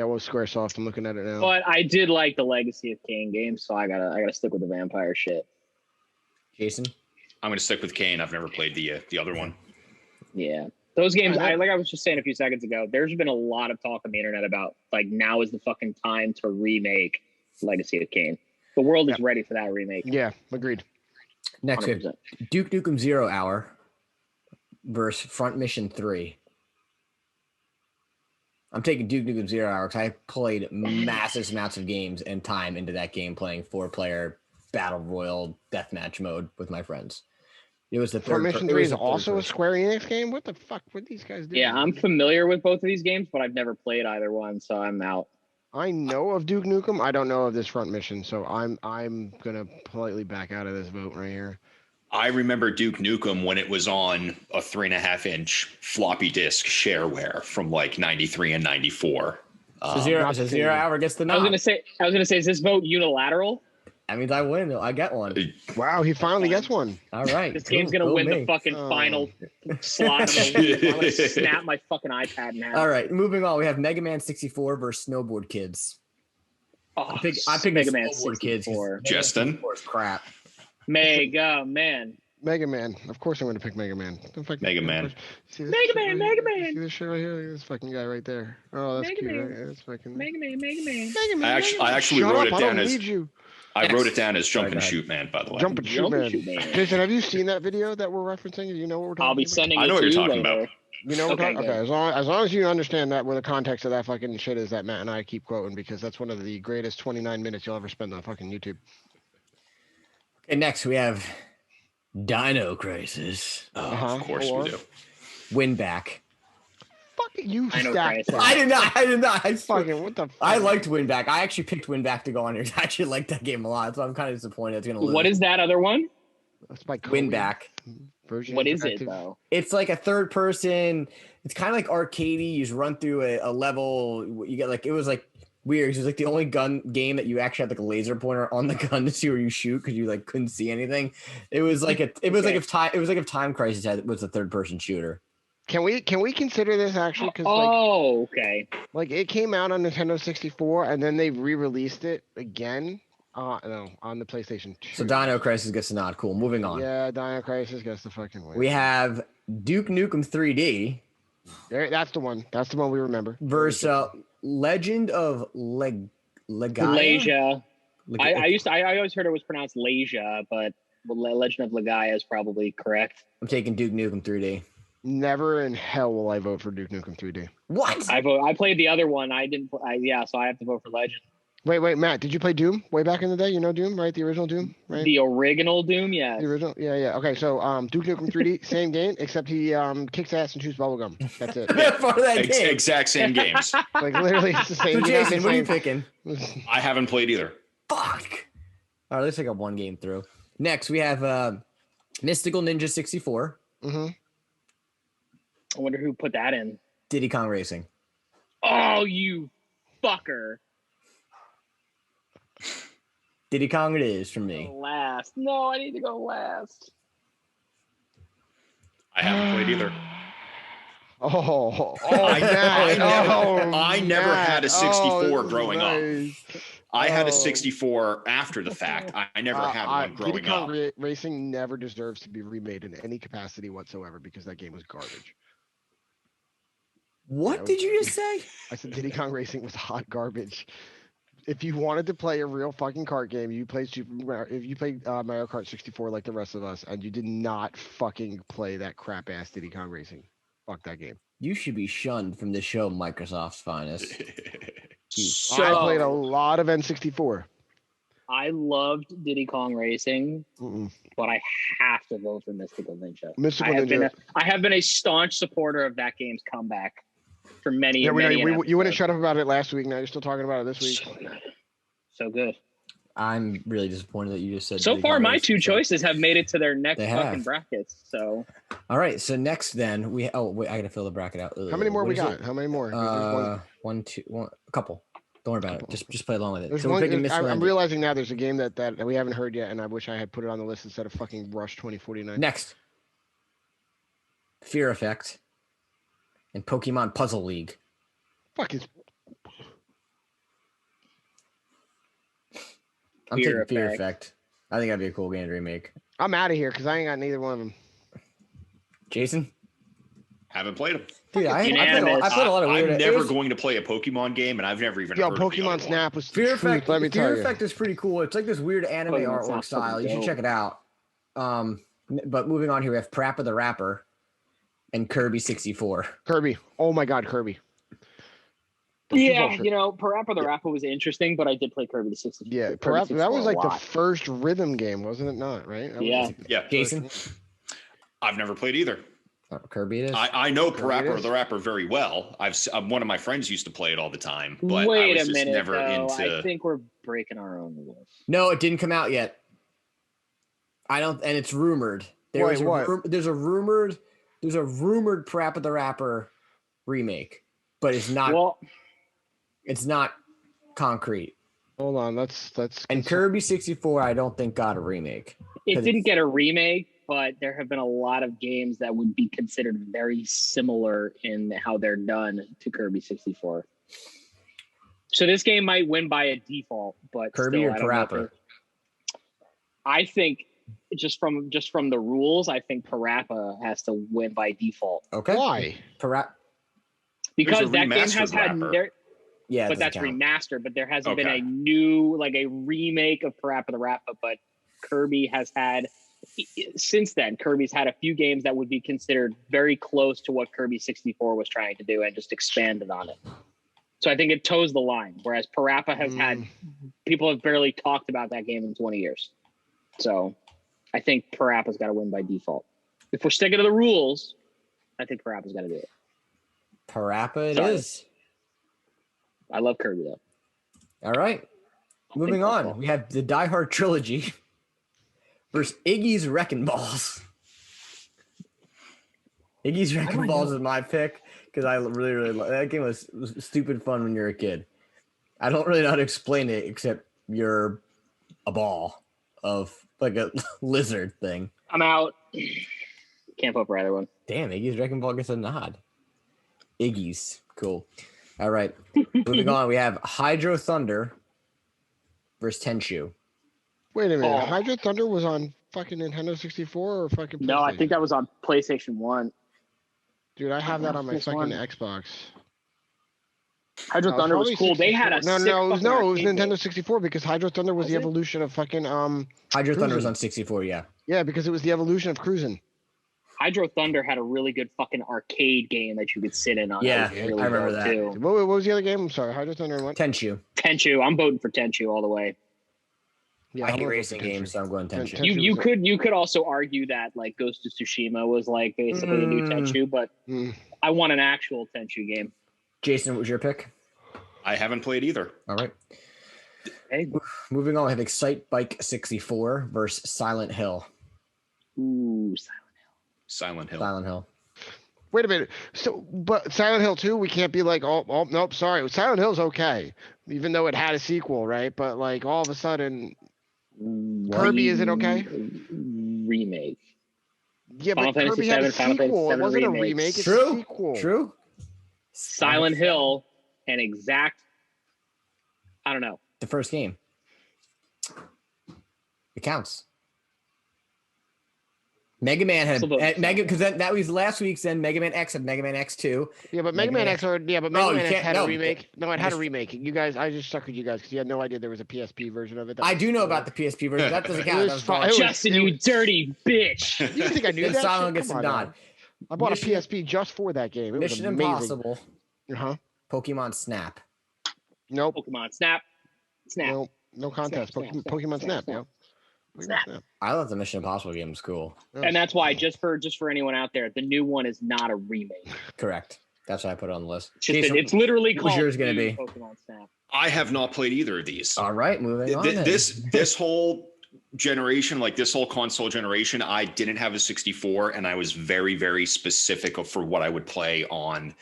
well, Squaresoft. I'm looking at it now. But I did like the Legacy of Kain game, so I gotta stick with the vampire shit. Jason, I'm gonna stick with Kain. I've never played the other one. Yeah, those games. I was just saying a few seconds ago. There's been a lot of talk on the internet about like now is the fucking time to remake Legacy of Kain. The world is ready for that remake. Yeah, agreed. Next, we have Duke Nukem 0 Hour versus Front Mission 3. I'm taking Duke Nukem 0 Hour because I played massive amounts of games and time into that game playing 4-player Battle Royale deathmatch mode with my friends. It was the third. Front Mission 3 is also a Square Enix game? What the fuck? What these guys do? Yeah, I'm familiar with both of these games, but I've never played either one, so I'm out. I know of Duke Nukem. I don't know of this Front Mission, so I'm gonna politely back out of this vote right here. I remember Duke Nukem when it was on a 3.5-inch floppy disk shareware from like 93 and 94. So zero hour gets the nod. I was gonna say, is this vote unilateral? That means I win. I get one. Wow, he finally gets one. All right. This game's gonna win the fucking final slot. I'm gonna snap my fucking iPad in half. All right, moving on. We have Mega Man 64 versus Snowboard Kids. Oh, I pick Mega Man Snowboard 64. Kids. Justin? Crap. Mega Man. Mega Man. Of course I'm going to pick Mega Man. Mega Man. Mega Man. See this shit right here? Look at this fucking guy right there. Oh, that's cute. Right? That's fucking... Mega Man. I actually wrote it down as... I wrote it down as Jump and Shoot Man, by the way. Jump and Shoot Man. Jason, have you seen that video that we're referencing? Do you know what we're talking about? I'll be sending it I know to what you you're talking later. about. You know what okay, as long as you understand that where the context of that fucking shit is that Matt and I keep quoting because that's one of the greatest 29 minutes you'll ever spend on fucking YouTube. Okay, next we have Dino Crisis. Oh, of course we do. Win back. Fuck you, stacked. I did not. I fucking what the fuck? I liked Win Back. I actually picked Win Back to go on here. I actually liked that game a lot, so I'm kind of disappointed it's gonna lose. What is that other one? That's by Win Back. What is it though? It's like a third person. It's kind of like arcadey. You just run through a level. You get like it was like weird. It was like the only gun game that you actually had like a laser pointer on the gun to see where you shoot because you like couldn't see anything. It was like if Time Crisis was a third person shooter. Can we consider this actually? Cause okay. Like it came out on Nintendo 64 and then they re-released it again. No, on the PlayStation 2. So Dino Crisis gets the nod. Cool. Moving on. Yeah, Dino Crisis gets the fucking win. We have Duke Nukem 3D. That's the one. That's the one we remember. Versus Legend of Legaia. I always heard it was pronounced Leisure, but Legend of Legaia is probably correct. I'm taking Duke Nukem 3D. Never in hell will I vote for Duke Nukem 3D. What? I played the other one. I didn't. So I have to vote for Legend. Wait, Matt, did you play Doom way back in the day? You know Doom, right? The original Doom, right? The original Doom, yeah. The original, yeah. Okay, so Duke Nukem 3D, same game, except he kicks ass and chews bubblegum. That's it. Part of that game. Exact same games. Like literally, it's the same. So Jason, what are you picking? I haven't played either. Fuck. All right, let's take a one game through. Next, we have Mystical Ninja 64. Mm-hmm. I wonder who put that in. Diddy Kong Racing. Oh, you fucker. Diddy Kong it is from me. Last. No, I need to go last. I haven't played either. I never had a 64 growing up. I had a 64 after the fact. I never had one growing Diddy Kong up. Racing never deserves to be remade in any capacity whatsoever because that game was garbage. What did you just say? I said Diddy Kong Racing was hot garbage. If you wanted to play a real fucking kart game, you played if you played Mario Kart 64 like the rest of us, and you did not fucking play that crap ass Diddy Kong Racing. Fuck that game. You should be shunned from the show, Microsoft's finest. I played a lot of N64. I loved Diddy Kong Racing, but I have to vote for Mystical Ninja. I have been a staunch supporter of that game's comeback for many. You wouldn't shut up about it last week. Now you're still talking about it this week. So good. I'm really disappointed that you just said. So far, my two choices have made it to their next fucking brackets. So. All right. So next, then we. Oh wait, I gotta fill the bracket out. How many more we got? How many more? One, two, one. A couple. Don't worry about it. Just play along with it. So I'm realizing now there's a game that we haven't heard yet, and I wish I had put it on the list instead of fucking Rush 2049. Next, Fear Effect and Pokemon Puzzle League. Fuck is. I'm taking Fear Effect. I think that'd be a cool game to remake. I'm out of here because I ain't got neither one of them. Jason? Haven't played them. Dude, I played a lot of weird. I'm never going to play a Pokemon game, and I've never even heard Pokemon of Snap was Fear Effect. Let me tell you. Fear Effect is pretty cool. It's like this weird anime artwork style. You should check it out. But moving on here, we have Parappa the Rapper and Kirby 64. Kirby. Oh my God, Kirby. Yeah, Parappa the Rapper was interesting, but I did play Kirby 64. Yeah, Parappa, that was like the first rhythm game, wasn't it not, right? Yeah. Jason? I've never played either. Kirby it is? I know Parappa the Rapper very well. One of my friends used to play it all the time, but Wait I was a just minute, never though. into... I think we're breaking our own rules. No, it didn't come out yet. And it's rumored. There's a rumored Parappa the Rapper remake, but it's not. Well, it's not concrete. Hold on, that's. And Kirby 64, I don't think got a remake. It didn't get a remake, but there have been a lot of games that would be considered very similar in how they're done to Kirby 64. So this game might win by a default, but Kirby still, or Parappa? I think just from the rules, I think Parappa has to win by default. Okay. Why? Because that game has had but that's remastered. But there hasn't been a new a remake of Parappa the Rapper. But Kirby has had since then. Kirby's had a few games that would be considered very close to what Kirby 64 was trying to do, and just expanded on it. So I think it toes the line. Whereas Parappa has had people have barely talked about that game in 20 years. So I think Parappa's got to win by default. If we're sticking to the rules, I think Parappa's got to do it. Parappa it is. I love Kirby, though. All right. Moving on. We have the Die Hard trilogy versus Iggy's Wrecking Balls. Iggy's Wrecking Balls is my pick because I really, really love that game. Was stupid fun when you're a kid. I don't really know how to explain it except you're a ball of like a lizard thing. I'm out. Can't vote for either one. Damn, Iggy's Wrecking Ball gets a nod. Iggy's. Cool. All right. Moving on, we have Hydro Thunder versus Tenshu. Wait a minute. Hydro Thunder was on fucking Nintendo 64 or fucking PlayStation? No, I think that was on PlayStation 1. Dude, I have that on my fucking Xbox. Hydro Thunder was cool. 64. They had a no, it was Nintendo 64 because Hydro Thunder was the evolution of fucking Hydro Thunder was on 64, yeah. Yeah, because it was the evolution of cruising. Hydro Thunder had a really good fucking arcade game that you could sit in on. Yeah, really I remember that. Too. What was the other game? I'm sorry, Hydro Thunder and what? Tenchu. I'm voting for Tenchu all the way. Yeah, I hate racing games, so I'm going Tenchu. You could also argue that like Ghost of Tsushima was like basically a new Tenchu, but I want an actual Tenchu game. Jason, what was your pick? I haven't played either. All right. Hey. Moving on, we have Excite Bike 64 versus Silent Hill. Ooh, Silent Hill. Silent Hill. Wait a minute. So, but Silent Hill 2, we can't be like, oh, nope, sorry. Silent Hill's okay, even though it had a sequel, right? But like all of a sudden, Kirby, is it okay? Remake. Yeah, but Kirby had a sequel. It wasn't a remake. It's a sequel. True. Silent Hill and Exact. I don't know. The first game. It counts. Mega Man had because that was last week's. Then Mega Man X had Mega Man X2. Yeah, but Mega Man X had a remake. No, it had a remake. You guys, I just stuck with you guys because you had no idea there was a PSP version of it. I do know about the PSP version. That doesn't count. Justin, you dirty bitch! You think I knew that? Silent gets a nod. I bought a PSP just for that game. It Mission was amazing. Impossible. Pokemon Snap. Nope. Pokemon Snap. Nope. No contest. Pokemon Snap. Yeah. Snap. I thought the Mission Impossible game was cool. And that's why, just for anyone out there, the new one is not a remake. Correct. That's why I put it on the list. It's literally called yours gonna be? Pokemon Snap. I have not played either of these. All right, moving on. This whole generation, like this whole console generation, I didn't have a 64, and I was very, very specific for what I would play on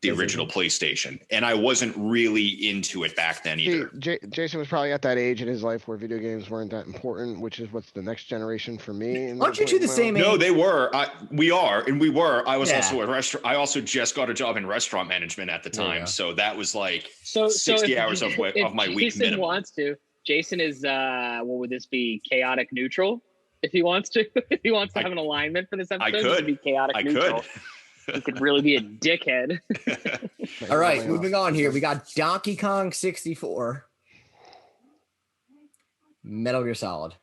the original PlayStation, and I wasn't really into it back then either. Jason was probably at that age in his life where video games weren't that important, which is what's the next generation for me. Aren't you two the same age? No, they were. We are. I was also a restaurant. I also just got a job in restaurant management at the time, so that was like 60 hours of my week minimum. Wants to. Jason is what would this be? Chaotic neutral. If he wants to, have an alignment for this episode, it would be chaotic neutral. He could really be a dickhead. All right, moving on here. We got Donkey Kong 64. Metal Gear Solid.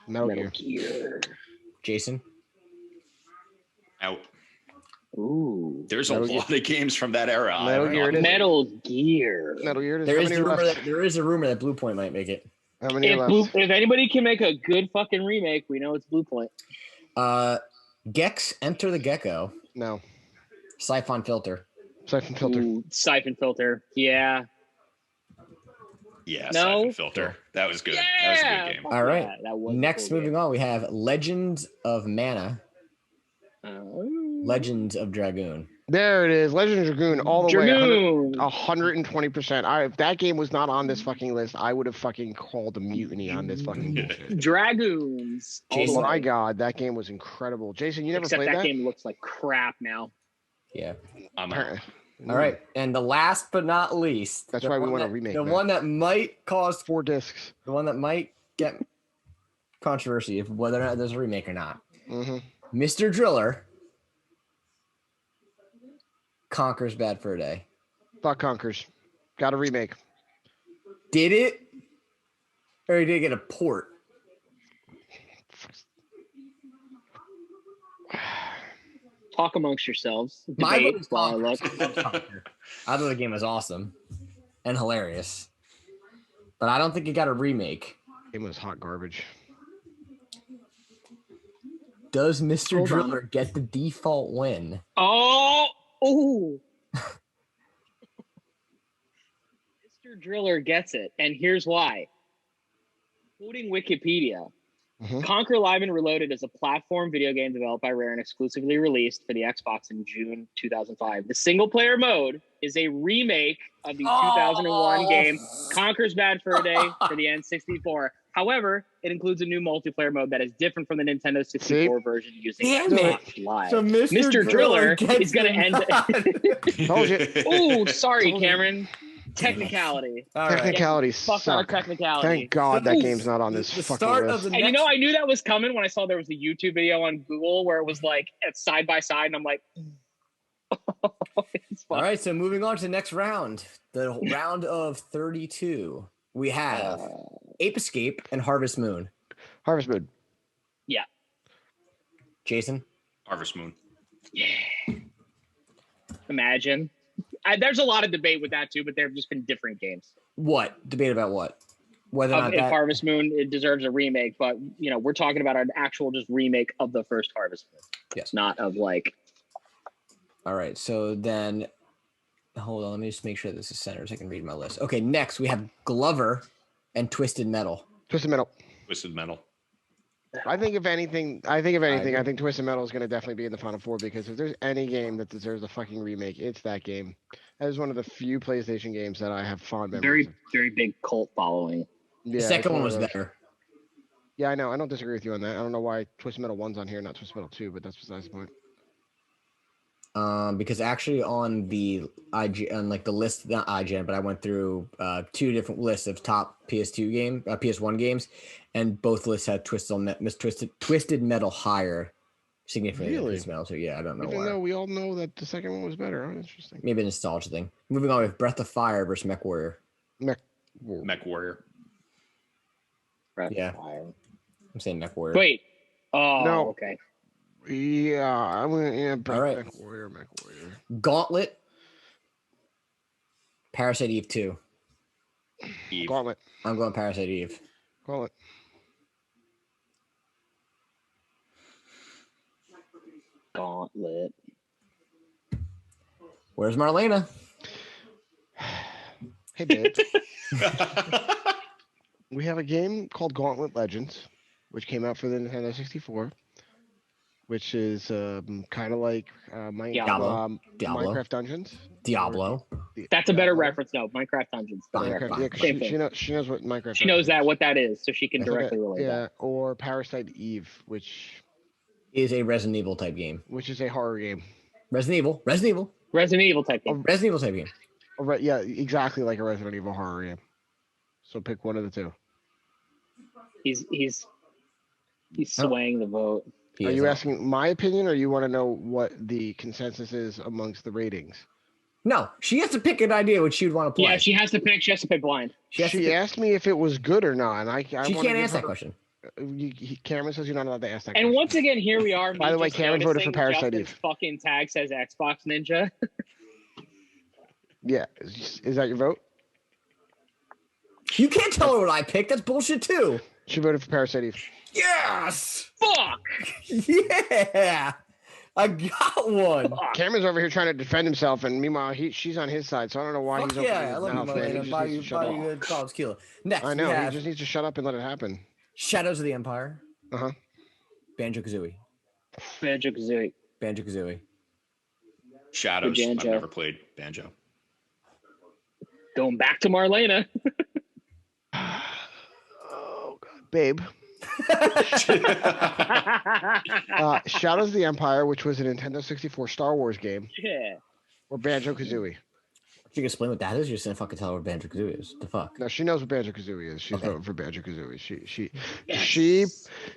Metal Gear. Jason? Out. Ooh. There's a lot of games from that era. Metal Gear. There is a rumor that Blue Point might make it. If anybody can make a good fucking remake, we know it's Blue Point. Gex Enter the Gecko. No. Siphon Filter. Ooh, Siphon Filter. Yeah. Yeah, no? Siphon Filter. That was good. Yeah! That was a good game. All right. Next, moving on, we have Legends of Mana. Legends of Dragoon. There it is. Legend of Dragoon all the way 120%. If that game was not on this fucking list, I would have fucking called a mutiny on this fucking bullshit. Dragoons. Oh my god, that game was incredible. Jason, you never played that? Except that game looks like crap now. Yeah. I'm out. All right. And the last but not least. That's why we want to remake the one that might cause 4 discs. The one that might get controversy of whether or not there's a remake or not. Mr. Driller. Conker's Bad Fur Day. Fuck Conker's. Got a remake. Did it? Or did it get a port? Talk amongst yourselves. My vote is Conker. I thought the game was awesome and hilarious. But I don't think it got a remake. It was hot garbage. Does Mr. Driller get the default win? Oh! Mr. Driller gets it, and here's why. Quoting Wikipedia, Conker Live and Reloaded is a platform video game developed by Rare and exclusively released for the Xbox in June 2005. The single-player mode is a remake of the 2001 game Conker's Bad Fur Day for the N64. However, it includes a new multiplayer mode that is different from the Nintendo 64 version using Xbox Live. So Mr. Driller is going to end. Told you. Oh, sorry, Cameron. Technicality. Technicality fuck out of technicality. Thank God that game's not on this fucking list. And you know, I knew that was coming when I saw there was a YouTube video on Google where it was like it's side by side, and I'm like, all right. So moving on to the next round, the round of 32. We have Ape Escape and Harvest Moon. Harvest Moon. Yeah. Jason. Harvest Moon. Yeah. Imagine. There's a lot of debate with that too, but there have just been different games. What debate about what? Whether or not if Harvest Moon it deserves a remake, but you know we're talking about an actual just remake of the first Harvest Moon. Yes, not of like. All right, so then, hold on. Let me just make sure this is centered so I can read my list. Okay, next we have Glover and Twisted Metal. Twisted Metal. Twisted Metal. I think if anything, I think Twisted Metal is going to definitely be in the final four because if there's any game that deserves a fucking remake, it's that game. That is one of the few PlayStation games that I have fond memories of. Very big cult following. Yeah, the second one was better. Yeah, I know. I don't disagree with you on that. I don't know why Twisted Metal 1's on here, not Twisted Metal 2, but that's besides the point. Because actually on the the list, not IGN, but I went through 2 different lists of top PS1 games, and both lists had Twisted Metal higher significantly than Twisted Metal 2. Yeah, I don't know why. Even though we all know that the second one was better. Oh, interesting. Maybe a nostalgia thing. Moving on with Breath of Fire versus Mech Warrior. Mech Warrior. Breath yeah. of Fire. I'm saying Mech Warrior. Wait. Oh, no. Okay. Yeah, I'm gonna all right. Mech Warrior. Gauntlet. Parasite Eve 2. Gauntlet. I'm going Parasite Eve. Gauntlet. Gauntlet. Where's Marlena? Hey, babe. We have a game called Gauntlet Legends, which came out for the Nintendo 64, which is kind of like Minecraft Dungeons. Diablo. That's a better reference. No, Minecraft Dungeons. Yeah, she knows what Minecraft. She knows what that is, so she can directly relate. Yeah, or Parasite Eve, which is a Resident Evil type game. Which is a horror game. Resident Evil type game. Resident Evil type game. Yeah, exactly like a Resident Evil horror game. So pick one of the two. He's swaying the vote. Are you asking my opinion, or you want to know what the consensus is amongst the ratings? No, she has to pick an idea what she'd want to play. Yeah, she has to pick blind. She asked me if it was good or not, and she can't answer that question. Cameron says you're not allowed to ask that question. And once again, here we are. By the way, Cameron voted for Parasite Eve. Fucking tag says Xbox Ninja. Yeah, is that your vote? You can't tell her what I picked. That's bullshit too. She voted for Parasite Eve. Yes. Fuck. Yeah. I got one. Cameron's over here trying to defend himself, and meanwhile, she's on his side, so I don't know why he's over here. Yeah, I love you, Next, I know. He just needs to shut up and let it happen. Shadows of the Empire. Uh-huh. Banjo-Kazooie. Shadows. I've never played Banjo. Going back to Marlena. Oh, God. Babe. Shadows of the Empire, which was a Nintendo 64 Star Wars game. Yeah. Or Banjo-Kazooie. You can explain what that is? You're just gonna fucking tell her what Banjo-Kazooie is. The fuck? No, she knows what Banjo-Kazooie is. She's voting for Banjo-Kazooie.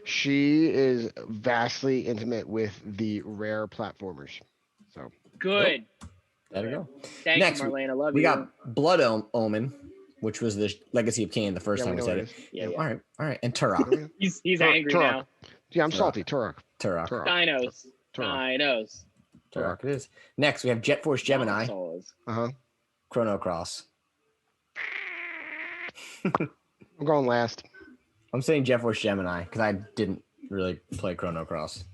She is vastly intimate with the rare platformers. So good. There we go. Thank you, Marlene. I love you. We got Blood Omen, which was the Legacy of Kain the first time we said it. Yeah. All right. And Turok. he's angry Turok. now. Yeah, I'm salty. Turok. Dinos. Turok it is. Next, we have Jet Force Gemini. Uh-huh. Chrono Cross. I'm going last. I'm saying Jet Force Gemini because I didn't really play Chrono Cross.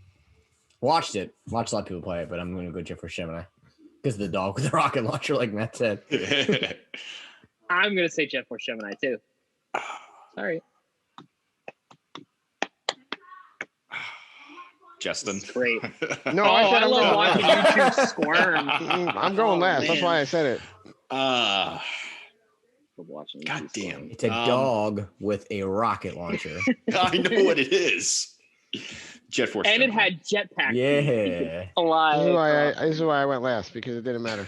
Watched a lot of people play it, but I'm going to go Jet Force Gemini because of the dog with the rocket launcher, like Matt said. I'm going to say Jet Force Gemini too. Sorry. Justin. Great. No, I love watching you two squirm. I'm going last. Man. That's why I said it. God damn. It's a dog with a rocket launcher. I know what it is. Jet Force. And it had jetpack. Yeah. Alive. This is why I went last, because it didn't matter.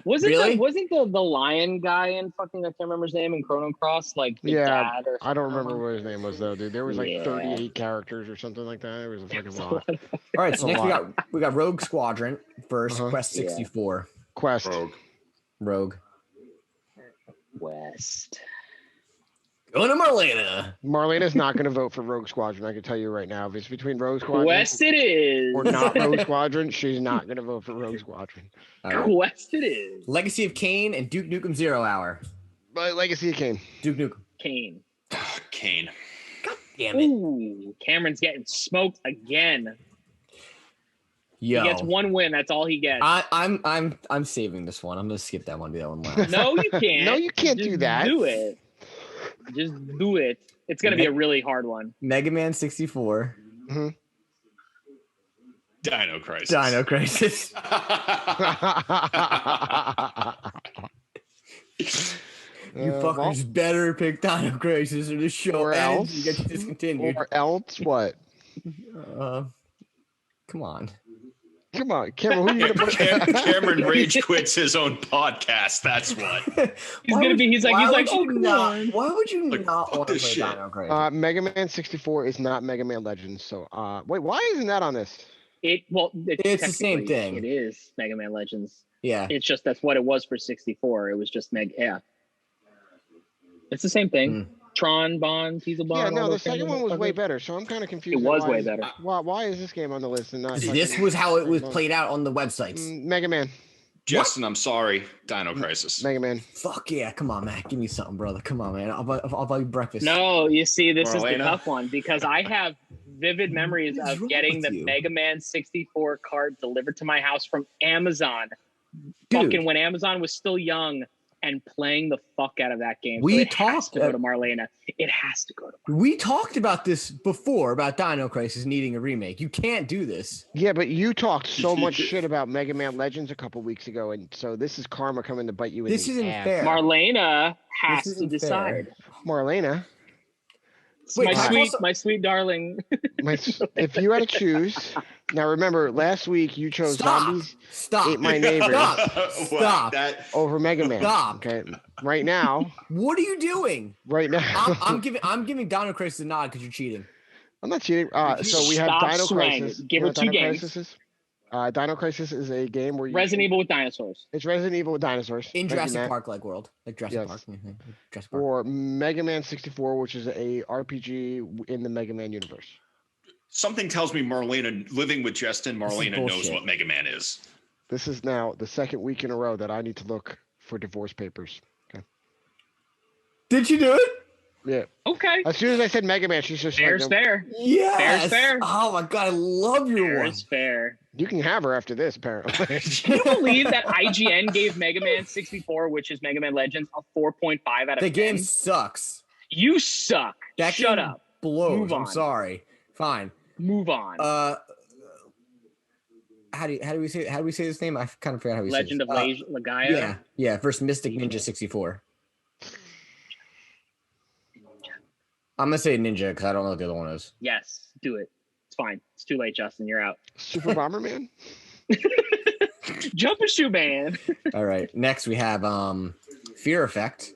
Wasn't the lion guy in fucking, I can't remember his name, in Chrono Cross, like the dad or something? I don't remember what his name was though, dude. There was like 38 characters or something like that. It was a fucking lot. All right, so next we got Rogue Squadron versus Quest 64. Quest. Rogue. West. Going to Marlena. Marlena's not going to vote for Rogue Squadron. I can tell you right now. If it's between Rogue Squadron Quest it is. or not Rogue Squadron, she's not going to vote for Rogue Squadron. Right. Quest it is. Legacy of Kain and Duke Nukem 0 Hour. Legacy of Kain. Duke Nukem. Kain. Kain. God damn it. Ooh, Cameron's getting smoked again. Yo. He gets one win. That's all he gets. I'm saving this one. I'm gonna skip that one. Do that one last. No, you can't. No, you can't do that. Do it. Just do it. It's gonna be a really hard one. Mega Man 64. Mm-hmm. Dino Crisis. Dino Crisis. You fuckers better pick Dino Crisis or the show ends. You get discontinued. Or else what? Come on. Come on, Cameron. Who you gonna put? Cameron rage quits his own podcast. That's what. He's like, oh, come on. Why would you not want to play Dino Crisis? Mega Man 64 is not Mega Man Legends. So, wait, why isn't that on this? It's the same thing. It is Mega Man Legends. Yeah. It's just that's what it was for 64. It was just It's the same thing. Tron, Bond, Diesel Bond. Yeah, no, the second one was way better, so I'm kind of confused. It was way better. Why is this game on the list and not? This was how it was played out on the websites. Mega Man. Justin, I'm sorry. Dino Crisis. Mega Man. Fuck yeah. Come on, man. Give me something, brother. Come on, man. I'll buy you breakfast. No, you see, this is the tough one because I have vivid memories of getting the Mega Man 64 card delivered to my house from Amazon. Fucking when Amazon was still young. And playing the fuck out of that game. It has to go to Marlena. It has to go to Marlena. We talked about this before, about Dino Crisis needing a remake. You can't do this. Yeah, but you talked so much shit about Mega Man Legends a couple weeks ago, and so this is karma coming to bite you in the ass. This isn't fair. Marlena has to decide. Marlena? Wait, my sweet darling. If you had to choose... Now, remember, last week you chose Zombies Ate My Neighbors Stop. over Mega Man. Stop. Okay. Right now. What are you doing? Right now. I'm giving Dino Crisis a nod because you're cheating. I'm not cheating. So we have Dino Crisis. Give her 2 games. Dino Crisis is a game where you Resident Evil with dinosaurs. It's Resident Evil with dinosaurs. In Jurassic Park-like world. Like Jurassic Park. Jurassic Park. Or Mega Man 64, which is a RPG in the Mega Man universe. Something tells me living with Justin, Marlena knows what Mega Man is. This is now the second week in a row that I need to look for divorce papers. Okay. Did you do it? Yeah. Okay. As soon as I said Mega Man, she's just fair's fair. Yeah. Fair's fair. Oh my god, I love your one. Fair's fair. You can have her after this, apparently. Can you believe that IGN gave Mega Man 64, which is Mega Man Legends, a 4.5 out of 10? The game sucks. You suck. Shut up. Blows. Move on. I'm sorry. Fine. Move on. How do we say this name? I kind of forgot how we say it. Legend of Legaia. Yeah. Versus Mystic Ninja 64. I'm gonna say Ninja because I don't know what the other one is. Yes, do it. It's fine. It's too late, Justin. You're out. Super Bomberman. Jumper Shoe Man. All right. Next we have Fear Effect.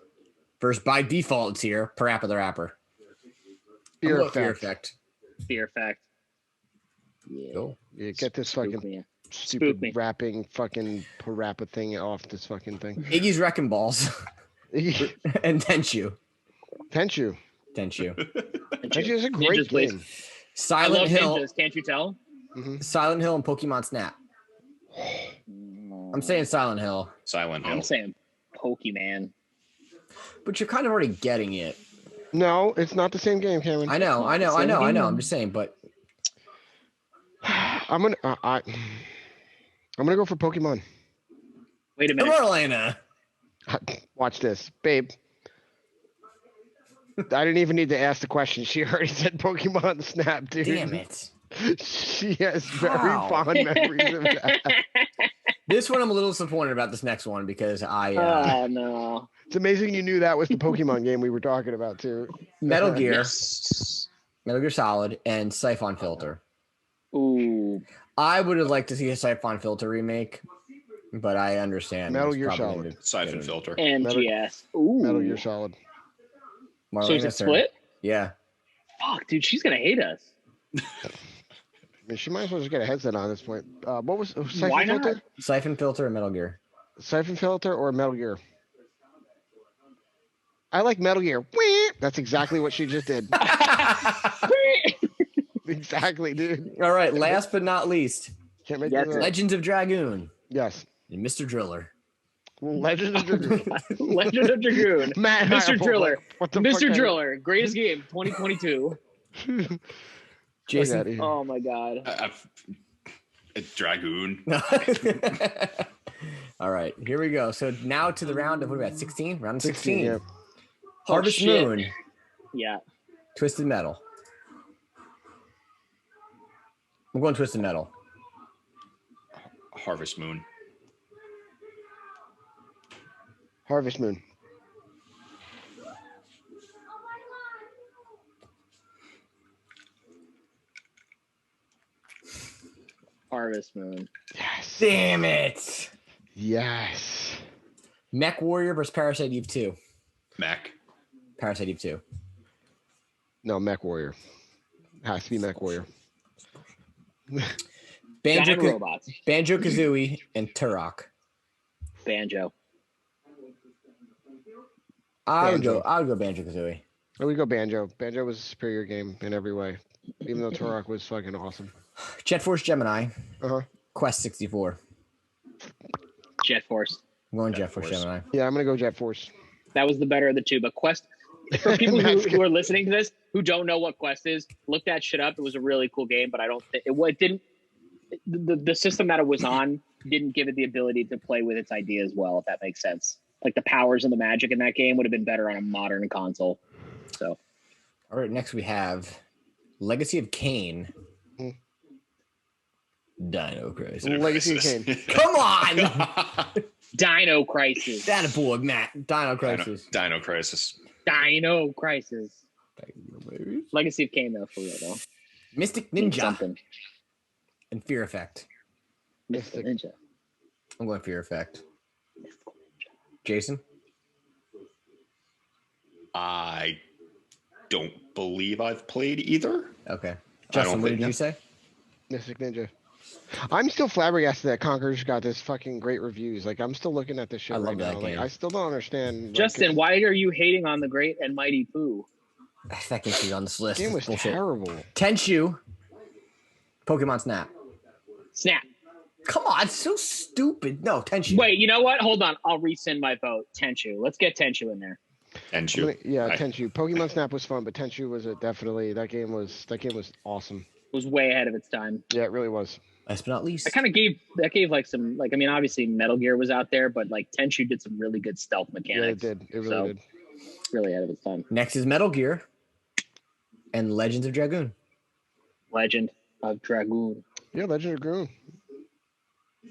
First, by default, it's here. Parappa the Rapper. Fear Effect. Fear Effect. Yeah. Cool. Yeah, get this fucking stupid rapping fucking Parappa thing off this fucking thing. Iggy's Wrecking Balls. And Tenchu. Tenchu is a great game. Silent Hill. Ninjas, can't you tell? Mm-hmm. Silent Hill and Pokemon Snap. I'm saying Silent Hill. I'm saying Pokemon. But you're kind of already getting it. No, it's not the same game, Cameron. I know. I'm just saying, but I'm gonna go for Pokemon. Wait a minute, Marlena. Watch this, babe. I didn't even need to ask the question. She already said Pokemon Snap, dude. Damn it. She has very fond memories of that. This one I'm a little disappointed about this next one because oh no. It's amazing you knew that was the Pokemon game we were talking about too. Metal Gear. Metal Gear Solid and Siphon Filter. Ooh. I would have liked to see a Siphon Filter remake. but I understand. Metal Gear Solid. Siphon Filter. MGS. Ooh. Metal Gear Solid. Marlena's so is it split? Yeah. Fuck, dude, she's gonna hate us. I mean, she might as well just get a headset on at this point. What was Siphon Why not? Filter? Siphon Filter and Metal Gear. Siphon Filter or Metal Gear? I like Metal Gear. That's exactly what she just did. Exactly, dude. All right, last but not least. Can't make Legends of Dragoon. Yes. And Mr. Driller. Legend of Dragoon. Legend of Dragoon. Man, Mr. Driller. Like, Mr. Driller. Greatest game 2022. Jason. Oh my god. Dragoon. All right, here we go. So now to the round of what are we at? 16? Round 16. Yeah. Harvest Moon. Yeah. Twisted Metal. I'm going Twisted Metal. Harvest Moon. Harvest Moon. Harvest Moon. Yes. Damn it. Yes. Mech Warrior versus Parasite Eve 2. Mech. Parasite Eve 2. No, Mech Warrior. Has to be Mech Warrior. Banjo Kazooie and Turok. Banjo. I would go Banjo Kazooie. Oh, we go Banjo. Banjo was a superior game in every way, even though Turok was fucking awesome. Jet Force Gemini. Quest 64. Jet Force. I'm going Jet Force Gemini. Yeah, I'm gonna go Jet Force. That was the better of the two, but Quest. For people who are listening to this who don't know what Quest is, look that shit up. It was a really cool game, but I don't think it didn't. The system that it was on didn't give it the ability to play with its ideas well, if that makes sense. Like the powers and the magic in that game would have been better on a modern console. So, all right, next we have Legacy of Kain. Dino Crisis. Legacy of Kain. Come on! Dino Crisis. That boy, Matt. Dino Crisis. Dino Crisis. Dino Crisis. Legacy of Kain, though, for real, though. Mystic Ninja. And Fear Effect. Mystic Ninja. I'm going Fear Effect. Jason? I don't believe I've played either. Okay. Justin, what did you say? Mystic Ninja. I'm still flabbergasted that Conker's got this fucking great reviews. Like, I'm still looking at this shit right now. Like, I still don't understand. Justin, why are you hating on the great and mighty Pooh? That game should be on this list. The game was terrible. Tenchu. Pokemon Snap. Snap. Come on, it's so stupid. No, Tenchu. Wait, you know what? Hold on. I'll rescind my vote. Tenchu. Let's get Tenchu in there. Tenchu. Tenchu. Pokemon Snap was fun, but Tenchu was definitely that game was awesome. It was way ahead of its time. Yeah, it really was. Last but not least, I kind of gave like some I mean, obviously Metal Gear was out there, but like Tenchu did some really good stealth mechanics. Yeah, it did. It really did. Really ahead of its time. Next is Metal Gear and Legends of Dragoon. Legend of Dragoon. Yeah, Legend of Dragoon.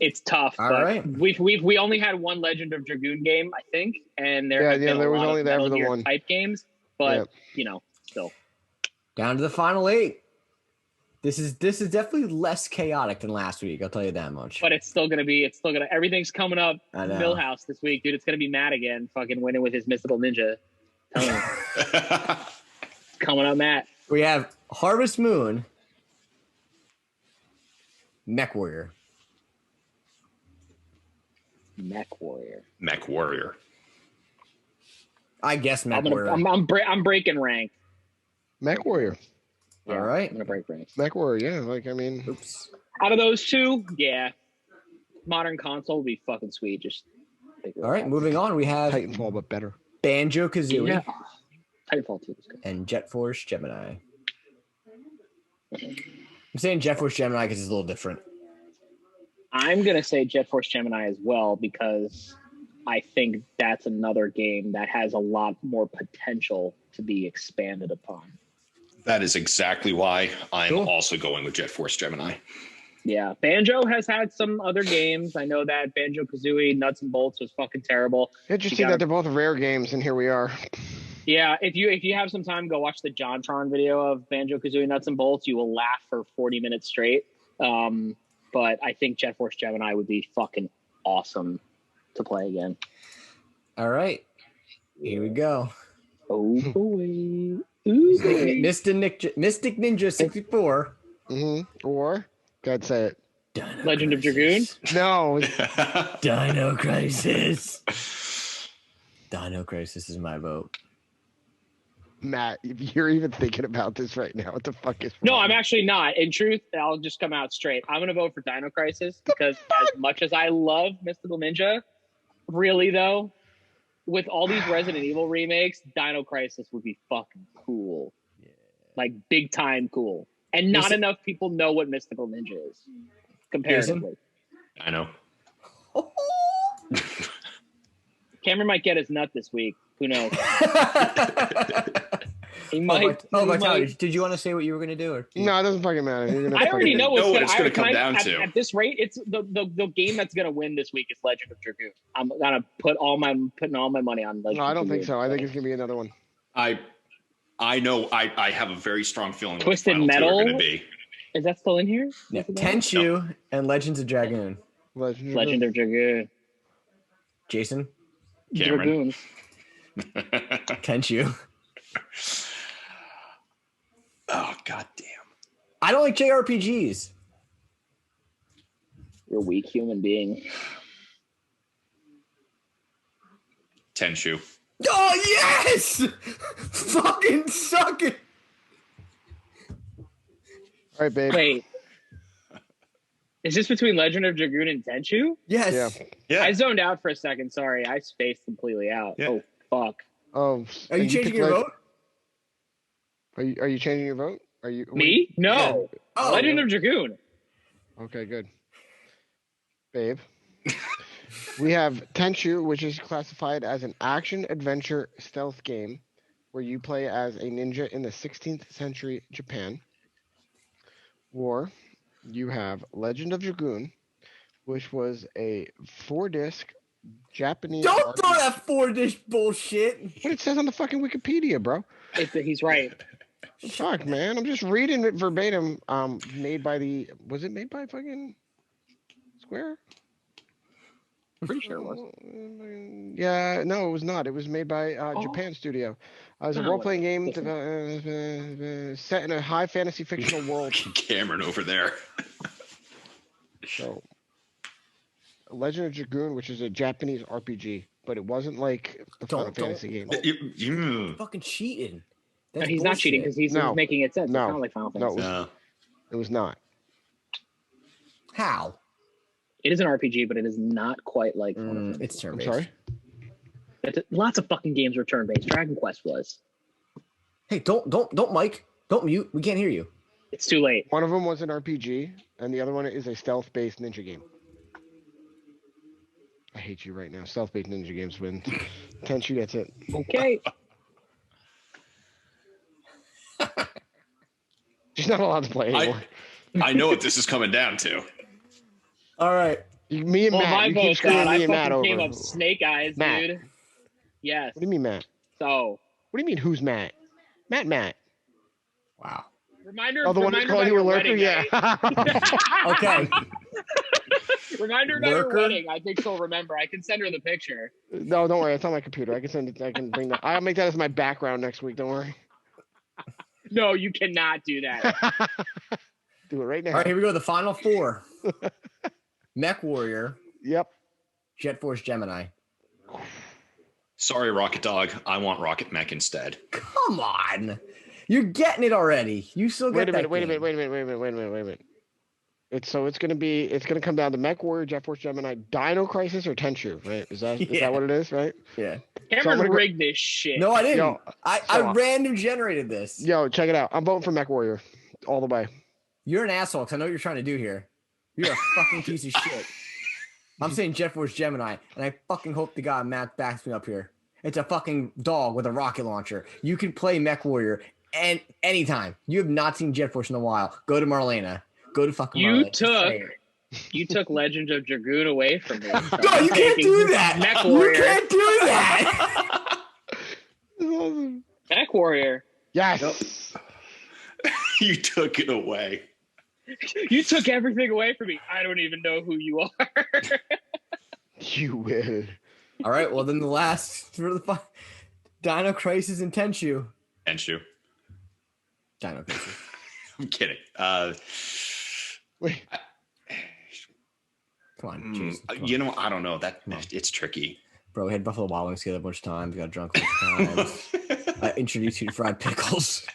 It's tough. All but right. We only had one Legend of Dragoon game, I think, and there was only ever the one type games, but still. Down to the final 8. This is definitely less chaotic than last week. I'll tell you that much. But it's still gonna everything's coming up. Millhouse this week, dude. It's gonna be Matt again, fucking winning with his mystical ninja. Coming up, Matt. We have Harvest Moon, Mech Warrior. Mech Warrior. I guess Mech Warrior. I'm breaking rank. Mech Warrior. Yeah, all right. I'm gonna break rank. Mech Warrior, yeah. Like, I mean, out of those two, yeah, modern console would be fucking sweet. Just all right. Moving on, we have Titanfall, but better. Banjo Kazooie. Yeah. Titanfall 2 was good. And Jet Force Gemini. I'm saying Jet Force Gemini because it's a little different. I'm gonna say Jet Force Gemini as well because I think that's another game that has a lot more potential to be expanded upon. That is exactly why I'm also going with Jet Force Gemini. Yeah, Banjo has had some other games. I know that Banjo Kazooie Nuts and Bolts was fucking terrible. Interesting that they're both rare games, and here we are. Yeah, if you have some time, go watch the JonTron video of Banjo Kazooie Nuts and Bolts. You will laugh for 40 minutes straight. But I think Jet Force Gemini would be fucking awesome to play again. All right, here we go. Oh boy, Mystic Ninja 64. Or God say it. Dino Legend Crisis. of Dragoon. No. Dino Crisis. Dino Crisis is my vote. Matt, if you're even thinking about this right now, what the fuck is wrong? No, I'm actually not. In truth, I'll just come out straight. I'm going to vote for Dino Crisis because as much as I love Mystical Ninja, really though, with all these Resident Evil remakes, Dino Crisis would be fucking cool. Yeah. Like big time cool. And not enough people know what Mystical Ninja is comparatively. I know. Cameron might get his nut this week. Who knows? He might. Did you want to say what you were going to do? Or no, it doesn't fucking matter. I already know what it's going to come down to. At this rate, it's the game that's going to win this week is Legend of Dragoon. I'm going to putting all my money on Legend. No, I don't think so. I think it's going to be another one. I know. I have a very strong feeling. Twisted Metal. Going to be. Is that still in here? Yeah. Tenchu and Legends of Dragoon. Legend of Dragoon. Jason. Cameron. Tenchu. Oh, god damn. I don't like JRPGs. You're a weak human being. Tenchu. Oh, yes! Fucking suck it! All right, babe. Wait. Is this between Legend of Dragoon and Tenchu? Yes. Yeah. I zoned out for a second. Sorry. I spaced completely out. Yeah. Oh, fuck. Oh, are you changing your vote? Are you changing your vote? Are you me? No. Yeah. Oh, Legend of Dragoon. Okay, good. Babe. We have Tenchu, which is classified as an action-adventure stealth game where you play as a ninja in the 16th century Japan. Or you have Legend of Dragoon, which was a 4-disc Japanese. Don't throw that 4-disc bullshit. What it says on the fucking Wikipedia, bro. He's right. Fuck, man. I'm just reading it verbatim. Made by was it made by fucking Square? Pretty sure it was. Yeah, no, it was not. It was made by Japan Studio. It was a role-playing game set in a high fantasy fictional world. Cameron over there. So, Legend of Dragoon, which is a Japanese RPG, but it wasn't like the Final Fantasy game. You fucking cheating. No, he's not cheating because he's making it sense. No, it's not like Final Fantasy. It was not. How? It is an RPG, but it is not quite like it's turn-based. I'm sorry? Lots of fucking games were turn-based. Dragon Quest was. Hey, don't Mike. Don't mute. We can't hear you. It's too late. One of them was an RPG, and the other one is a stealth-based ninja game. I hate you right now. Stealth-based ninja games win. Tenchu, that's it. Okay. She's not allowed to play anymore. I know what this is coming down to. All right. Me and Matt. You keep screwing me and Matt over. I fucking came up Snake Eyes, Matt. dude. Yes. What do you mean, Matt? So. What do you mean, who's Matt? Matt. Wow. Reminder. Oh, the one who called you a lurker? Yeah. Okay. Reminder about your wedding. I think she'll remember. I can send her the picture. No, don't worry. It's on my computer. I can send it. I can bring that. I'll make that as my background next week. Don't worry. No, you cannot do that. Do it right now. All right, here we go. The final 4. Mech Warrior. Yep. Jet Force Gemini. Sorry, Rocket Dog. I want Rocket Mech instead. Come on. You're getting it already. You still get that. Wait a minute. It's gonna come down to Mech Warrior, Jet Force Gemini, Dino Crisis, or Tenchu, right? Is that what it is, right? Yeah. Cameron rigged this shit. No, I didn't. Yo, I random generated this. Yo, check it out. I'm voting for Mech Warrior all the way. You're an asshole because I know what you're trying to do here. You're a fucking piece of shit. I'm saying Jet Force Gemini, and I fucking hope to God Matt backs me up here. It's a fucking dog with a rocket launcher. You can play Mech Warrior and anytime. You have not seen Jet Force in a while. Go to Marlena. Go to fucking Marlena. You took Legend of Dragoon away from me. So no, you can't do that. Mech Warrior. You can't do that. Mech Warrior. Yes. Nope. You took it away. You took everything away from me. I don't even know who you are. You will. All right. Well, then the last for the Dino Crisis and Tenchu. Tenchu. Dino Crisis. I'm kidding. Wait. Come on, Jason. Come you on. know, I don't know. It's tricky. Bro, we had Buffalo Wild Wings together a bunch of times. We got drunk a bunch of times. I introduced you to fried pickles.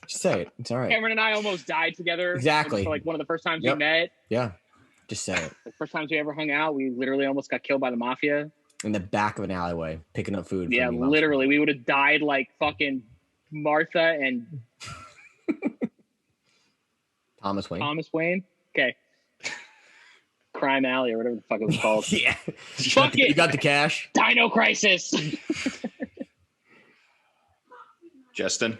Just say it. It's all right. Cameron and I almost died together. Exactly. Like one of the first times we met. Yeah. Just say it. The first times we ever hung out, we literally almost got killed by the mafia. In the back of an alleyway, picking up food. Yeah, literally. We would have died like fucking Martha and Thomas Wayne. Okay. Crime Alley or whatever the fuck it was called. Yeah. Fuck it. You got the cash? Dino Crisis. Justin.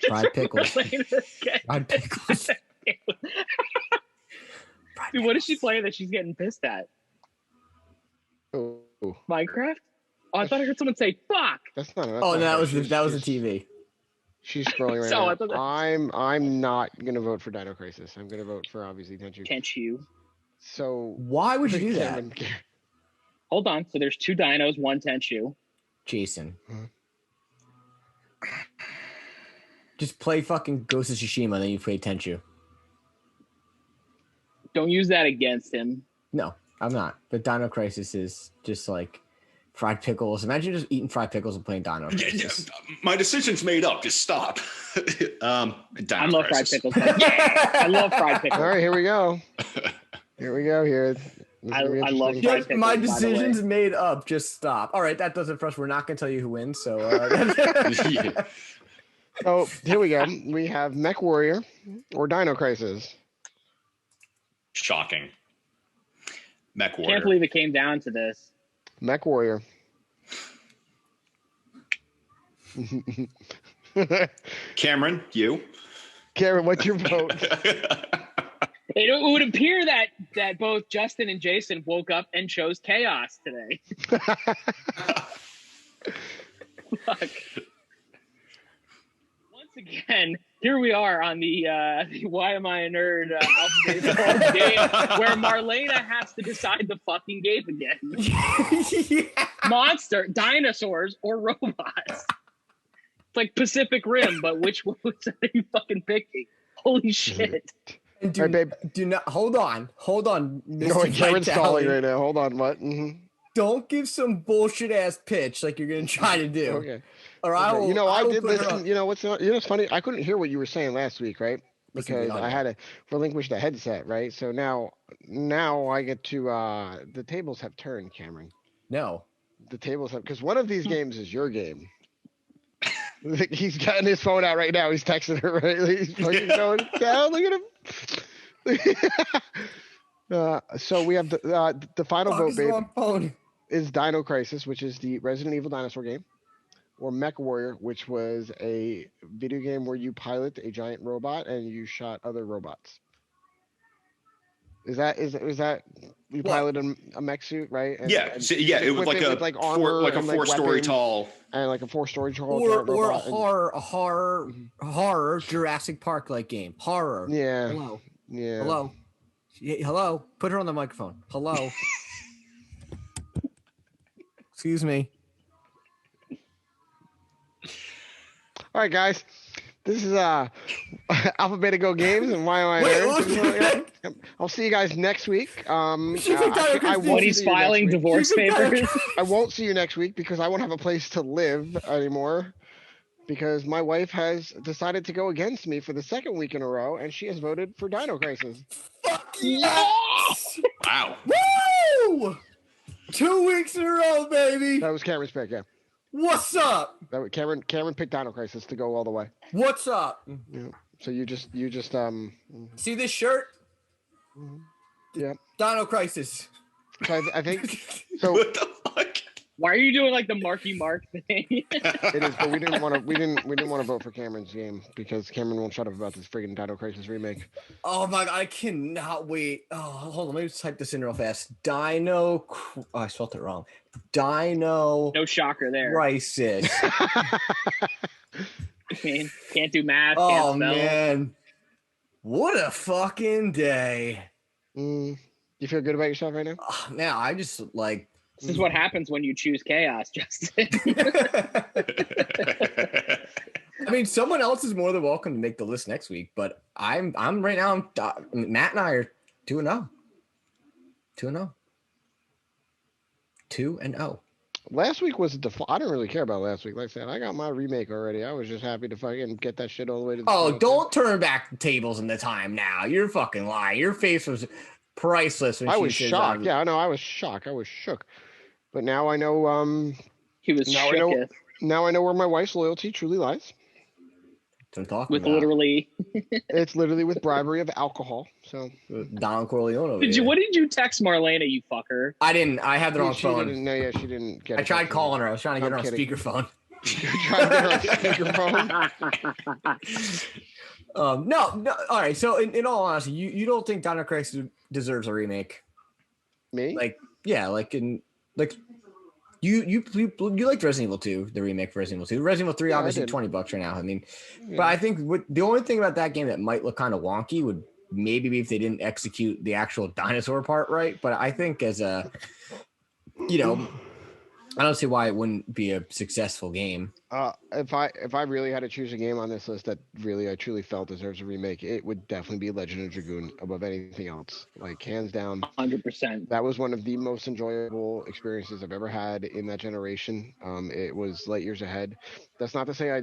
Fried pickles. Fried pickles. Dude, what is she playing that she's getting pissed at? Oh. Minecraft? Oh, I thought I heard someone say "fuck." That's not. That was the TV. She's scrolling right So, now. I'm not gonna vote for Dino Crisis. I'm gonna vote for obviously Tenchu. So why would you do that? Hold on. So there's 2 dinos, 1 Tenchu. Jason. Just play fucking Ghost of Tsushima, then you play Tenchu. Don't use that against him. No, I'm not. But Dino Crisis is just like fried pickles. Imagine just eating fried pickles and playing Dino Crisis. My decision's made up. Just stop. I love fried pickles. Yeah, I love fried pickles. All right, here we go. Here. I love fried pickles. My decision's made up. Just stop. All right, that does it for us. We're not going to tell you who wins. So, So here we go. We have Mech Warrior or Dino Crisis. Shocking. Mech Warrior. Can't believe it came down to this. Mech Warrior. Cameron, you? Cameron, what's your vote? It would appear that both Justin and Jason woke up and chose chaos today. Fuck. Once again, here we are on the Why Am I a Nerd alphabet game where Marlena has to decide the fucking game again. yeah. Monster, dinosaurs, or robots. It's like Pacific Rim, but which one are you fucking picking? Holy shit. And do not hold on, No, Cameron's stalling right now. Hold on, what? Mm-hmm. Don't give some bullshit ass pitch like you're gonna try to do. Okay. Or I will. I did listen. You know what's funny? I couldn't hear what you were saying last week, right? Because I had to relinquish the headset, right? So now I get to the tables have turned, Cameron. No. The tables have, because one of these games is your game. He's gotten his phone out right now. He's texting her, right? He's fucking going down. Look at him. So we have the final vote, babe, is Dino Crisis, which is the Resident Evil dinosaur game, or Mech Warrior, which was a video game where you pilot a giant robot and you shot other robots. Is that you piloted a mech suit, right? And, yeah, it was like a 4-story tall, and like a 4-story tall, or a horror Jurassic Park like game. Horror. Yeah. Hello. Yeah. Hello. Hello. Put her on the microphone. Hello. Excuse me. All right, guys. This is Alpha Beta Go Games and Why Am I Nerd? I'll see you guys next week. When he's filing divorce papers. I won't see you next week because I won't have a place to live anymore. Because my wife has decided to go against me for the second week in a row, and she has voted for Dino Crisis. Fuck yes! Wow. Woo! 2 weeks in a row, baby. That was Cameron's pick, yeah. What's up? Cameron picked Dino Crisis to go all the way. What's up? Yeah. So you just see this shirt? Yeah. Dino Crisis. So I think so. What the fuck? Why are you doing like the Marky Mark thing? It is, but we didn't want to vote for Cameron's game because Cameron won't shut up about this friggin' Dino Crisis remake. Oh my god, I cannot wait. Oh, hold on, let me just type this in real fast. Oh, I spelled it wrong. Dino. No shocker there. Crisis. I mean, can't do math. Oh can't spell. man, what a fucking day. You feel good about yourself right now? Now I just like. This is what happens when you choose chaos, Justin. I mean, someone else is more than welcome to make the list next week, but I'm right now. Matt and I are 2-0. 2-0. 2-0. Last week was I didn't really care about last week. Like I said, I got my remake already. I was just happy to fucking get that shit all the way to the Oh, don't turn back the tables in the time now. You're fucking lying. Your face was priceless when I was shocked. Yeah, I know. I was shocked. I was shook. But now I know. He was now shooketh. Now I know where my wife's loyalty truly lies. I'm talking with about. Literally. It's literally with bribery of alcohol. So Don Corleone over here. What did you text Marlena, you fucker? I didn't. I had the wrong phone. She didn't get it. I tried calling her. I was trying to get her on speakerphone. Trying to get her on speakerphone. No. All right. So in all honesty, you don't think Dino Crisis deserves a remake? Me? You liked Resident Evil 2, the remake for Resident Evil 2. Resident Evil 3, obviously $20 right now. I mean, but I think the only thing about that game that might look kind of wonky would maybe be if they didn't execute the actual dinosaur part right. But I think as a, I don't see why it wouldn't be a successful game. If I really had to choose a game on this list that really I truly felt deserves a remake, it would definitely be Legend of Dragoon above anything else. Like hands down, 100%. That was one of the most enjoyable experiences I've ever had in that generation. It was light years ahead. That's not to say I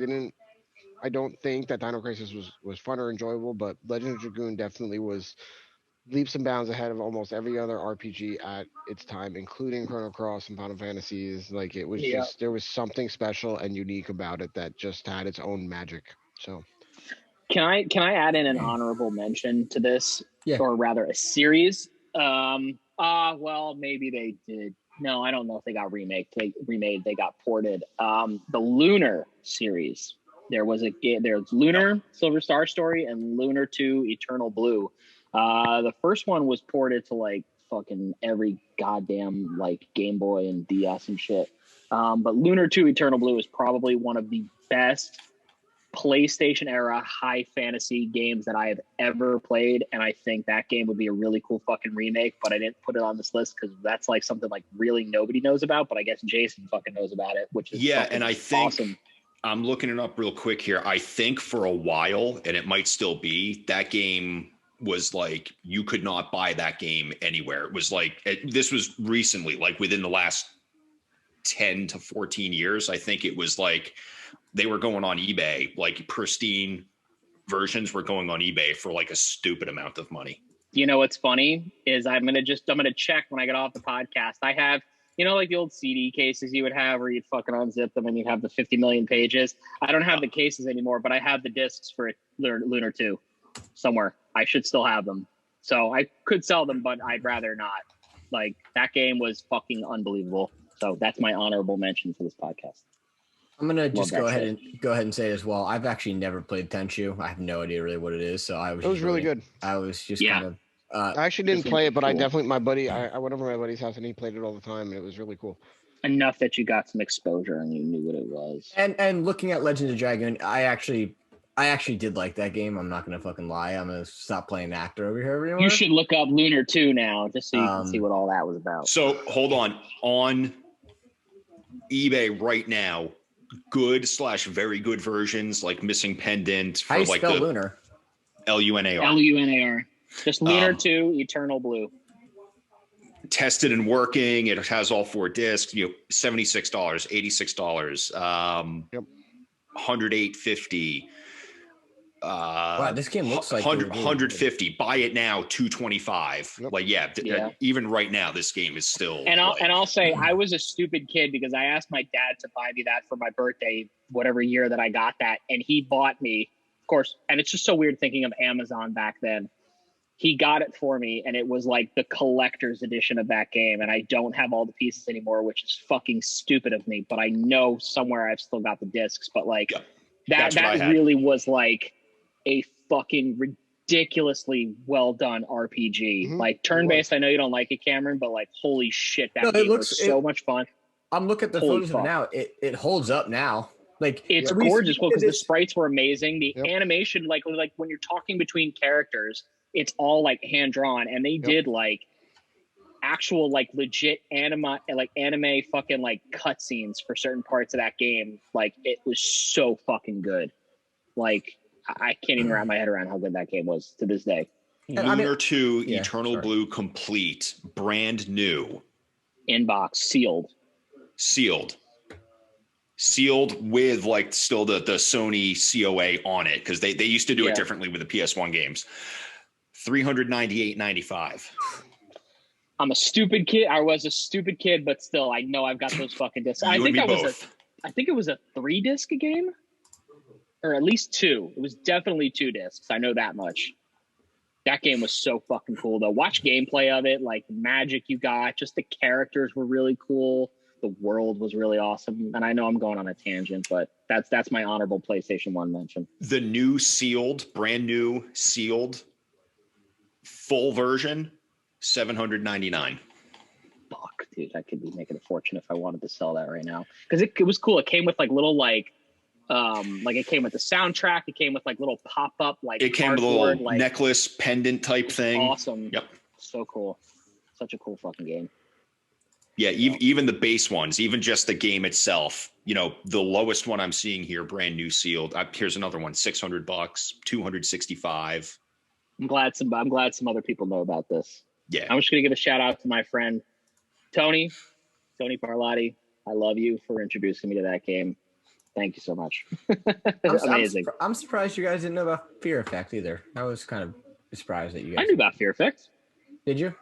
don't think that Dino Crisis was fun or enjoyable, but Legend of Dragoon definitely was leaps and bounds ahead of almost every other RPG at its time, including Chrono Cross and Final Fantasies. Like it was just, there was something special and unique about it that just had its own magic. So can I add in an honorable mention to this? Yeah. Or rather a series? Well, maybe they did. No, I don't know if they got remade. They got ported. The Lunar series. There was a game. There's Lunar Silver Star Story and Lunar 2 Eternal Blue. The first one was ported to like fucking every goddamn like Game Boy and DS and shit. But Lunar 2 Eternal Blue is probably one of the best PlayStation era high fantasy games that I have ever played. And I think that game would be a really cool fucking remake, but I didn't put it on this list because that's like something like really nobody knows about, but I guess Jason fucking knows about it, which is and I think awesome. I'm looking it up real quick here. I think for a while, and it might still be, that game was like you could not buy that game anywhere. It was like this was recently, like within the last 10 to 14 years. I think it was like they were going on eBay, like pristine versions were going on eBay for like a stupid amount of money. You know what's funny is I'm gonna check when I get off the podcast. I have, like the old CD cases you would have where you'd fucking unzip them and you'd have the 50 million pages. I don't have the cases anymore, but I have the discs for Lunar 2 somewhere. I should still have them. So I could sell them, but I'd rather not. Like that game was fucking unbelievable. So that's my honorable mention for this podcast. I'm gonna just go ahead and say it as well. I've actually never played Tenchu. I have no idea really what it is. So it was really good. I was just kind of. I actually didn't play it, but cool. I definitely I went over to my buddy's house and he played it all the time, and it was really cool. Enough that you got some exposure and you knew what it was. And looking at Legend of Dragoon, I actually did like that game. I'm not gonna fucking lie. I'm gonna stop playing the actor over here anymore. You should look up Lunar 2 now, just so you can see what all that was about. So hold on eBay right now. Good/very good versions like Missing Pendant for How you like spell the Lunar? LUNAR. LUNAR. Just Lunar 2 Eternal Blue. Tested and working. It has all 4 discs. $76, $86. $108.50. Wow, this game looks like 150. Buy it now, $225. Like even right now, this game is still. And I'll say I was a stupid kid because I asked my dad to buy me that for my birthday, whatever year that I got that, and he bought me, of course. And it's just so weird thinking of Amazon back then. He got it for me, and it was like the collector's edition of that game, and I don't have all the pieces anymore, which is fucking stupid of me. But I know somewhere I've still got the discs. But like that really was like a fucking ridiculously well done RPG. Mm-hmm. Like turn-based, I know you don't like it, Cameron, but like holy shit, that game was so much fun. I'm looking at the photos of it now. It holds up now. Like it's gorgeous because the sprites were amazing. The animation, like when you're talking between characters, it's all like hand drawn, and they did like actual like legit anime fucking like cutscenes for certain parts of that game. Like it was so fucking good. Like I can't even wrap my head around how good that game was to this day. Lunar 2 Eternal Blue Complete, brand new. Inbox sealed with like still the Sony COA on it, because they used to do it differently with the PS1 games. $398.95. I'm a stupid kid. I was a stupid kid, but still, I know I've got those fucking discs. I think it was a 3-disc game, or at least 2. It was definitely 2 discs. I know that much. That game was so fucking cool, though. Watch gameplay of it, like the magic you got. Just the characters were really cool. The world was really awesome. And I know I'm going on a tangent, but that's my honorable PlayStation 1 mention. The new brand new sealed, full version, $799. Fuck, dude, I could be making a fortune if I wanted to sell that right now. Because it was cool. It came with like little like it came with the soundtrack. It came with like little pop-up like it came with a little like necklace pendant type thing. Awesome. Yep. So cool. Such a cool fucking game. Yeah, even the base ones, even just the game itself. You know, the lowest one I'm seeing here, brand new sealed. Here's another one, $600, $265. I'm glad some other people know about this. Yeah. I'm just gonna give a shout out to my friend Tony Parlotti. I love you for introducing me to that game. Thank you so much. Amazing. I'm surprised you guys didn't know about Fear Effect either. I was kind of surprised that you guys. I knew about Fear Effect. Did you?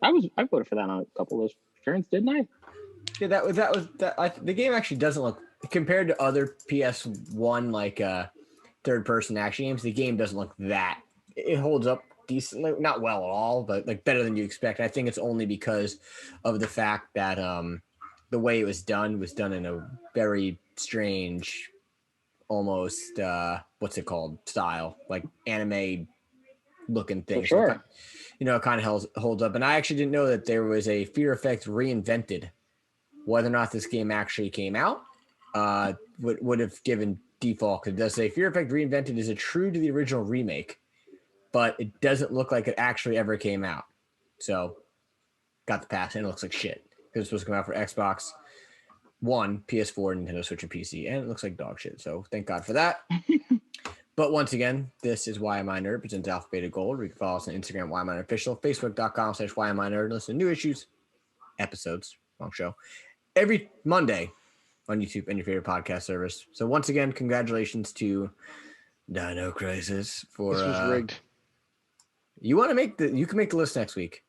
I voted for that on a couple of those turns, didn't I? Yeah, the game actually doesn't look, compared to other PS1 like third-person action games. The game doesn't look that. It holds up decently, not well at all, but like better than you expect. I think it's only because of the fact that the way it was done in a very strange, almost what's it called, style, like anime looking thing. For sure. So it kind of holds up. And I actually didn't know that there was a Fear Effect Reinvented. Whether or not this game actually came out would have given default. It does say Fear Effect Reinvented is a true to the original remake, but it doesn't look like it actually ever came out. So got the pass, and it looks like shit. Because it's supposed to come out for Xbox One, PS4, Nintendo Switch, and PC, and it looks like dog shit. So thank God for that. But once again, this is Why Am I Nerd, presents Alpha Beta Gold. You can follow us on Instagram, Why Am I Nerd Official, Facebook.com/Why Am I Nerd. Listen to new episodes, long show, every Monday on YouTube and your favorite podcast service. So once again, congratulations to Dino Crisis for. This was rigged. You can make the list next week.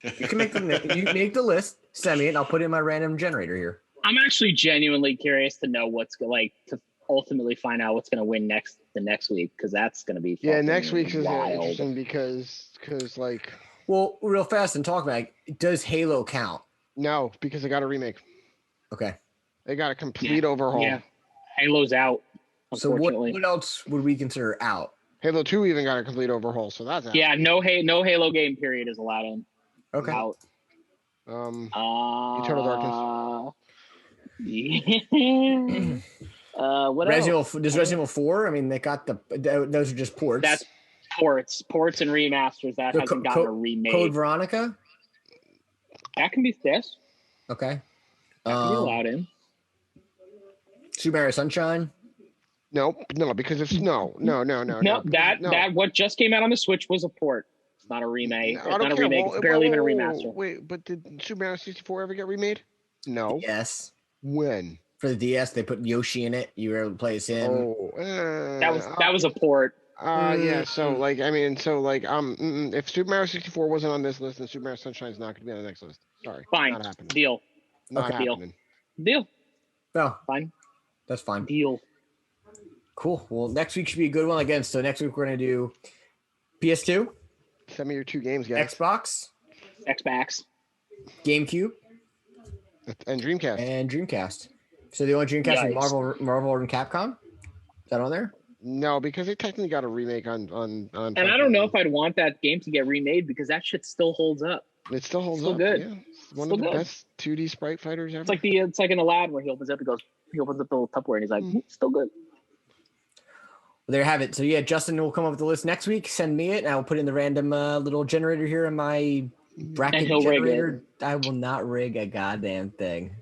You can make the list, send me it, and I'll put it in my random generator here. I'm actually genuinely curious to know to ultimately find out what's going to win the next week, because that's going to be next week is wild. Interesting because like. Well, real fast and talk about it. Does Halo count? No, because they got a remake. Okay. They got a complete overhaul. Yeah, Halo's out. So what else would we consider out? Halo 2 even got a complete overhaul, so that's out. Yeah, no Halo game period is allowed in. Okay. Out. Eternal Darkness. What else? Does Resident Evil 4? I mean, they got those are just ports. That's ports and remasters. That hasn't gotten a remake. Code Veronica? That can be this. Okay. That can be allowed in. Super Mario Sunshine? No, because it's no. That what just came out on the Switch was a port. It's not a remake. It's not a remake. It's barely even a remaster. Wait, but did Super Mario 64 ever get remade? No. Yes. When? For the DS, they put Yoshi in it. You were able to play as him. That was a port. Yeah. So if Super Mario 64 wasn't on this list, then Super Mario Sunshine is not going to be on the next list. Sorry. Fine. Not happening. Deal. Not happening. Deal. No. Fine. That's fine. Deal. Cool. Well, next week should be a good one again. So next week we're going to do PS2. Send me your 2 games, guys. Xbox. GameCube. And Dreamcast. So the only Dreamcast is Marvel and Capcom? Is that on there? No, because they technically got a remake on. And I don't know if I'd want that game to get remade, because that shit still holds up. It still holds still up. Good. Yeah. It's one of the best 2D sprite fighters ever. It's like in Aladdin where he opens up the little Tupperware and he's like, still good. There you have it. So yeah, Justin will come up with the list next week. Send me it, and I will put in the random little generator here in my bracket generator. I will not rig a goddamn thing.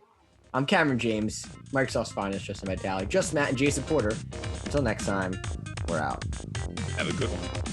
I'm Cameron James, Microsoft's finest, Justin Vitale, Just Matt, and Jason Porter. Until next time, we're out. Have a good one.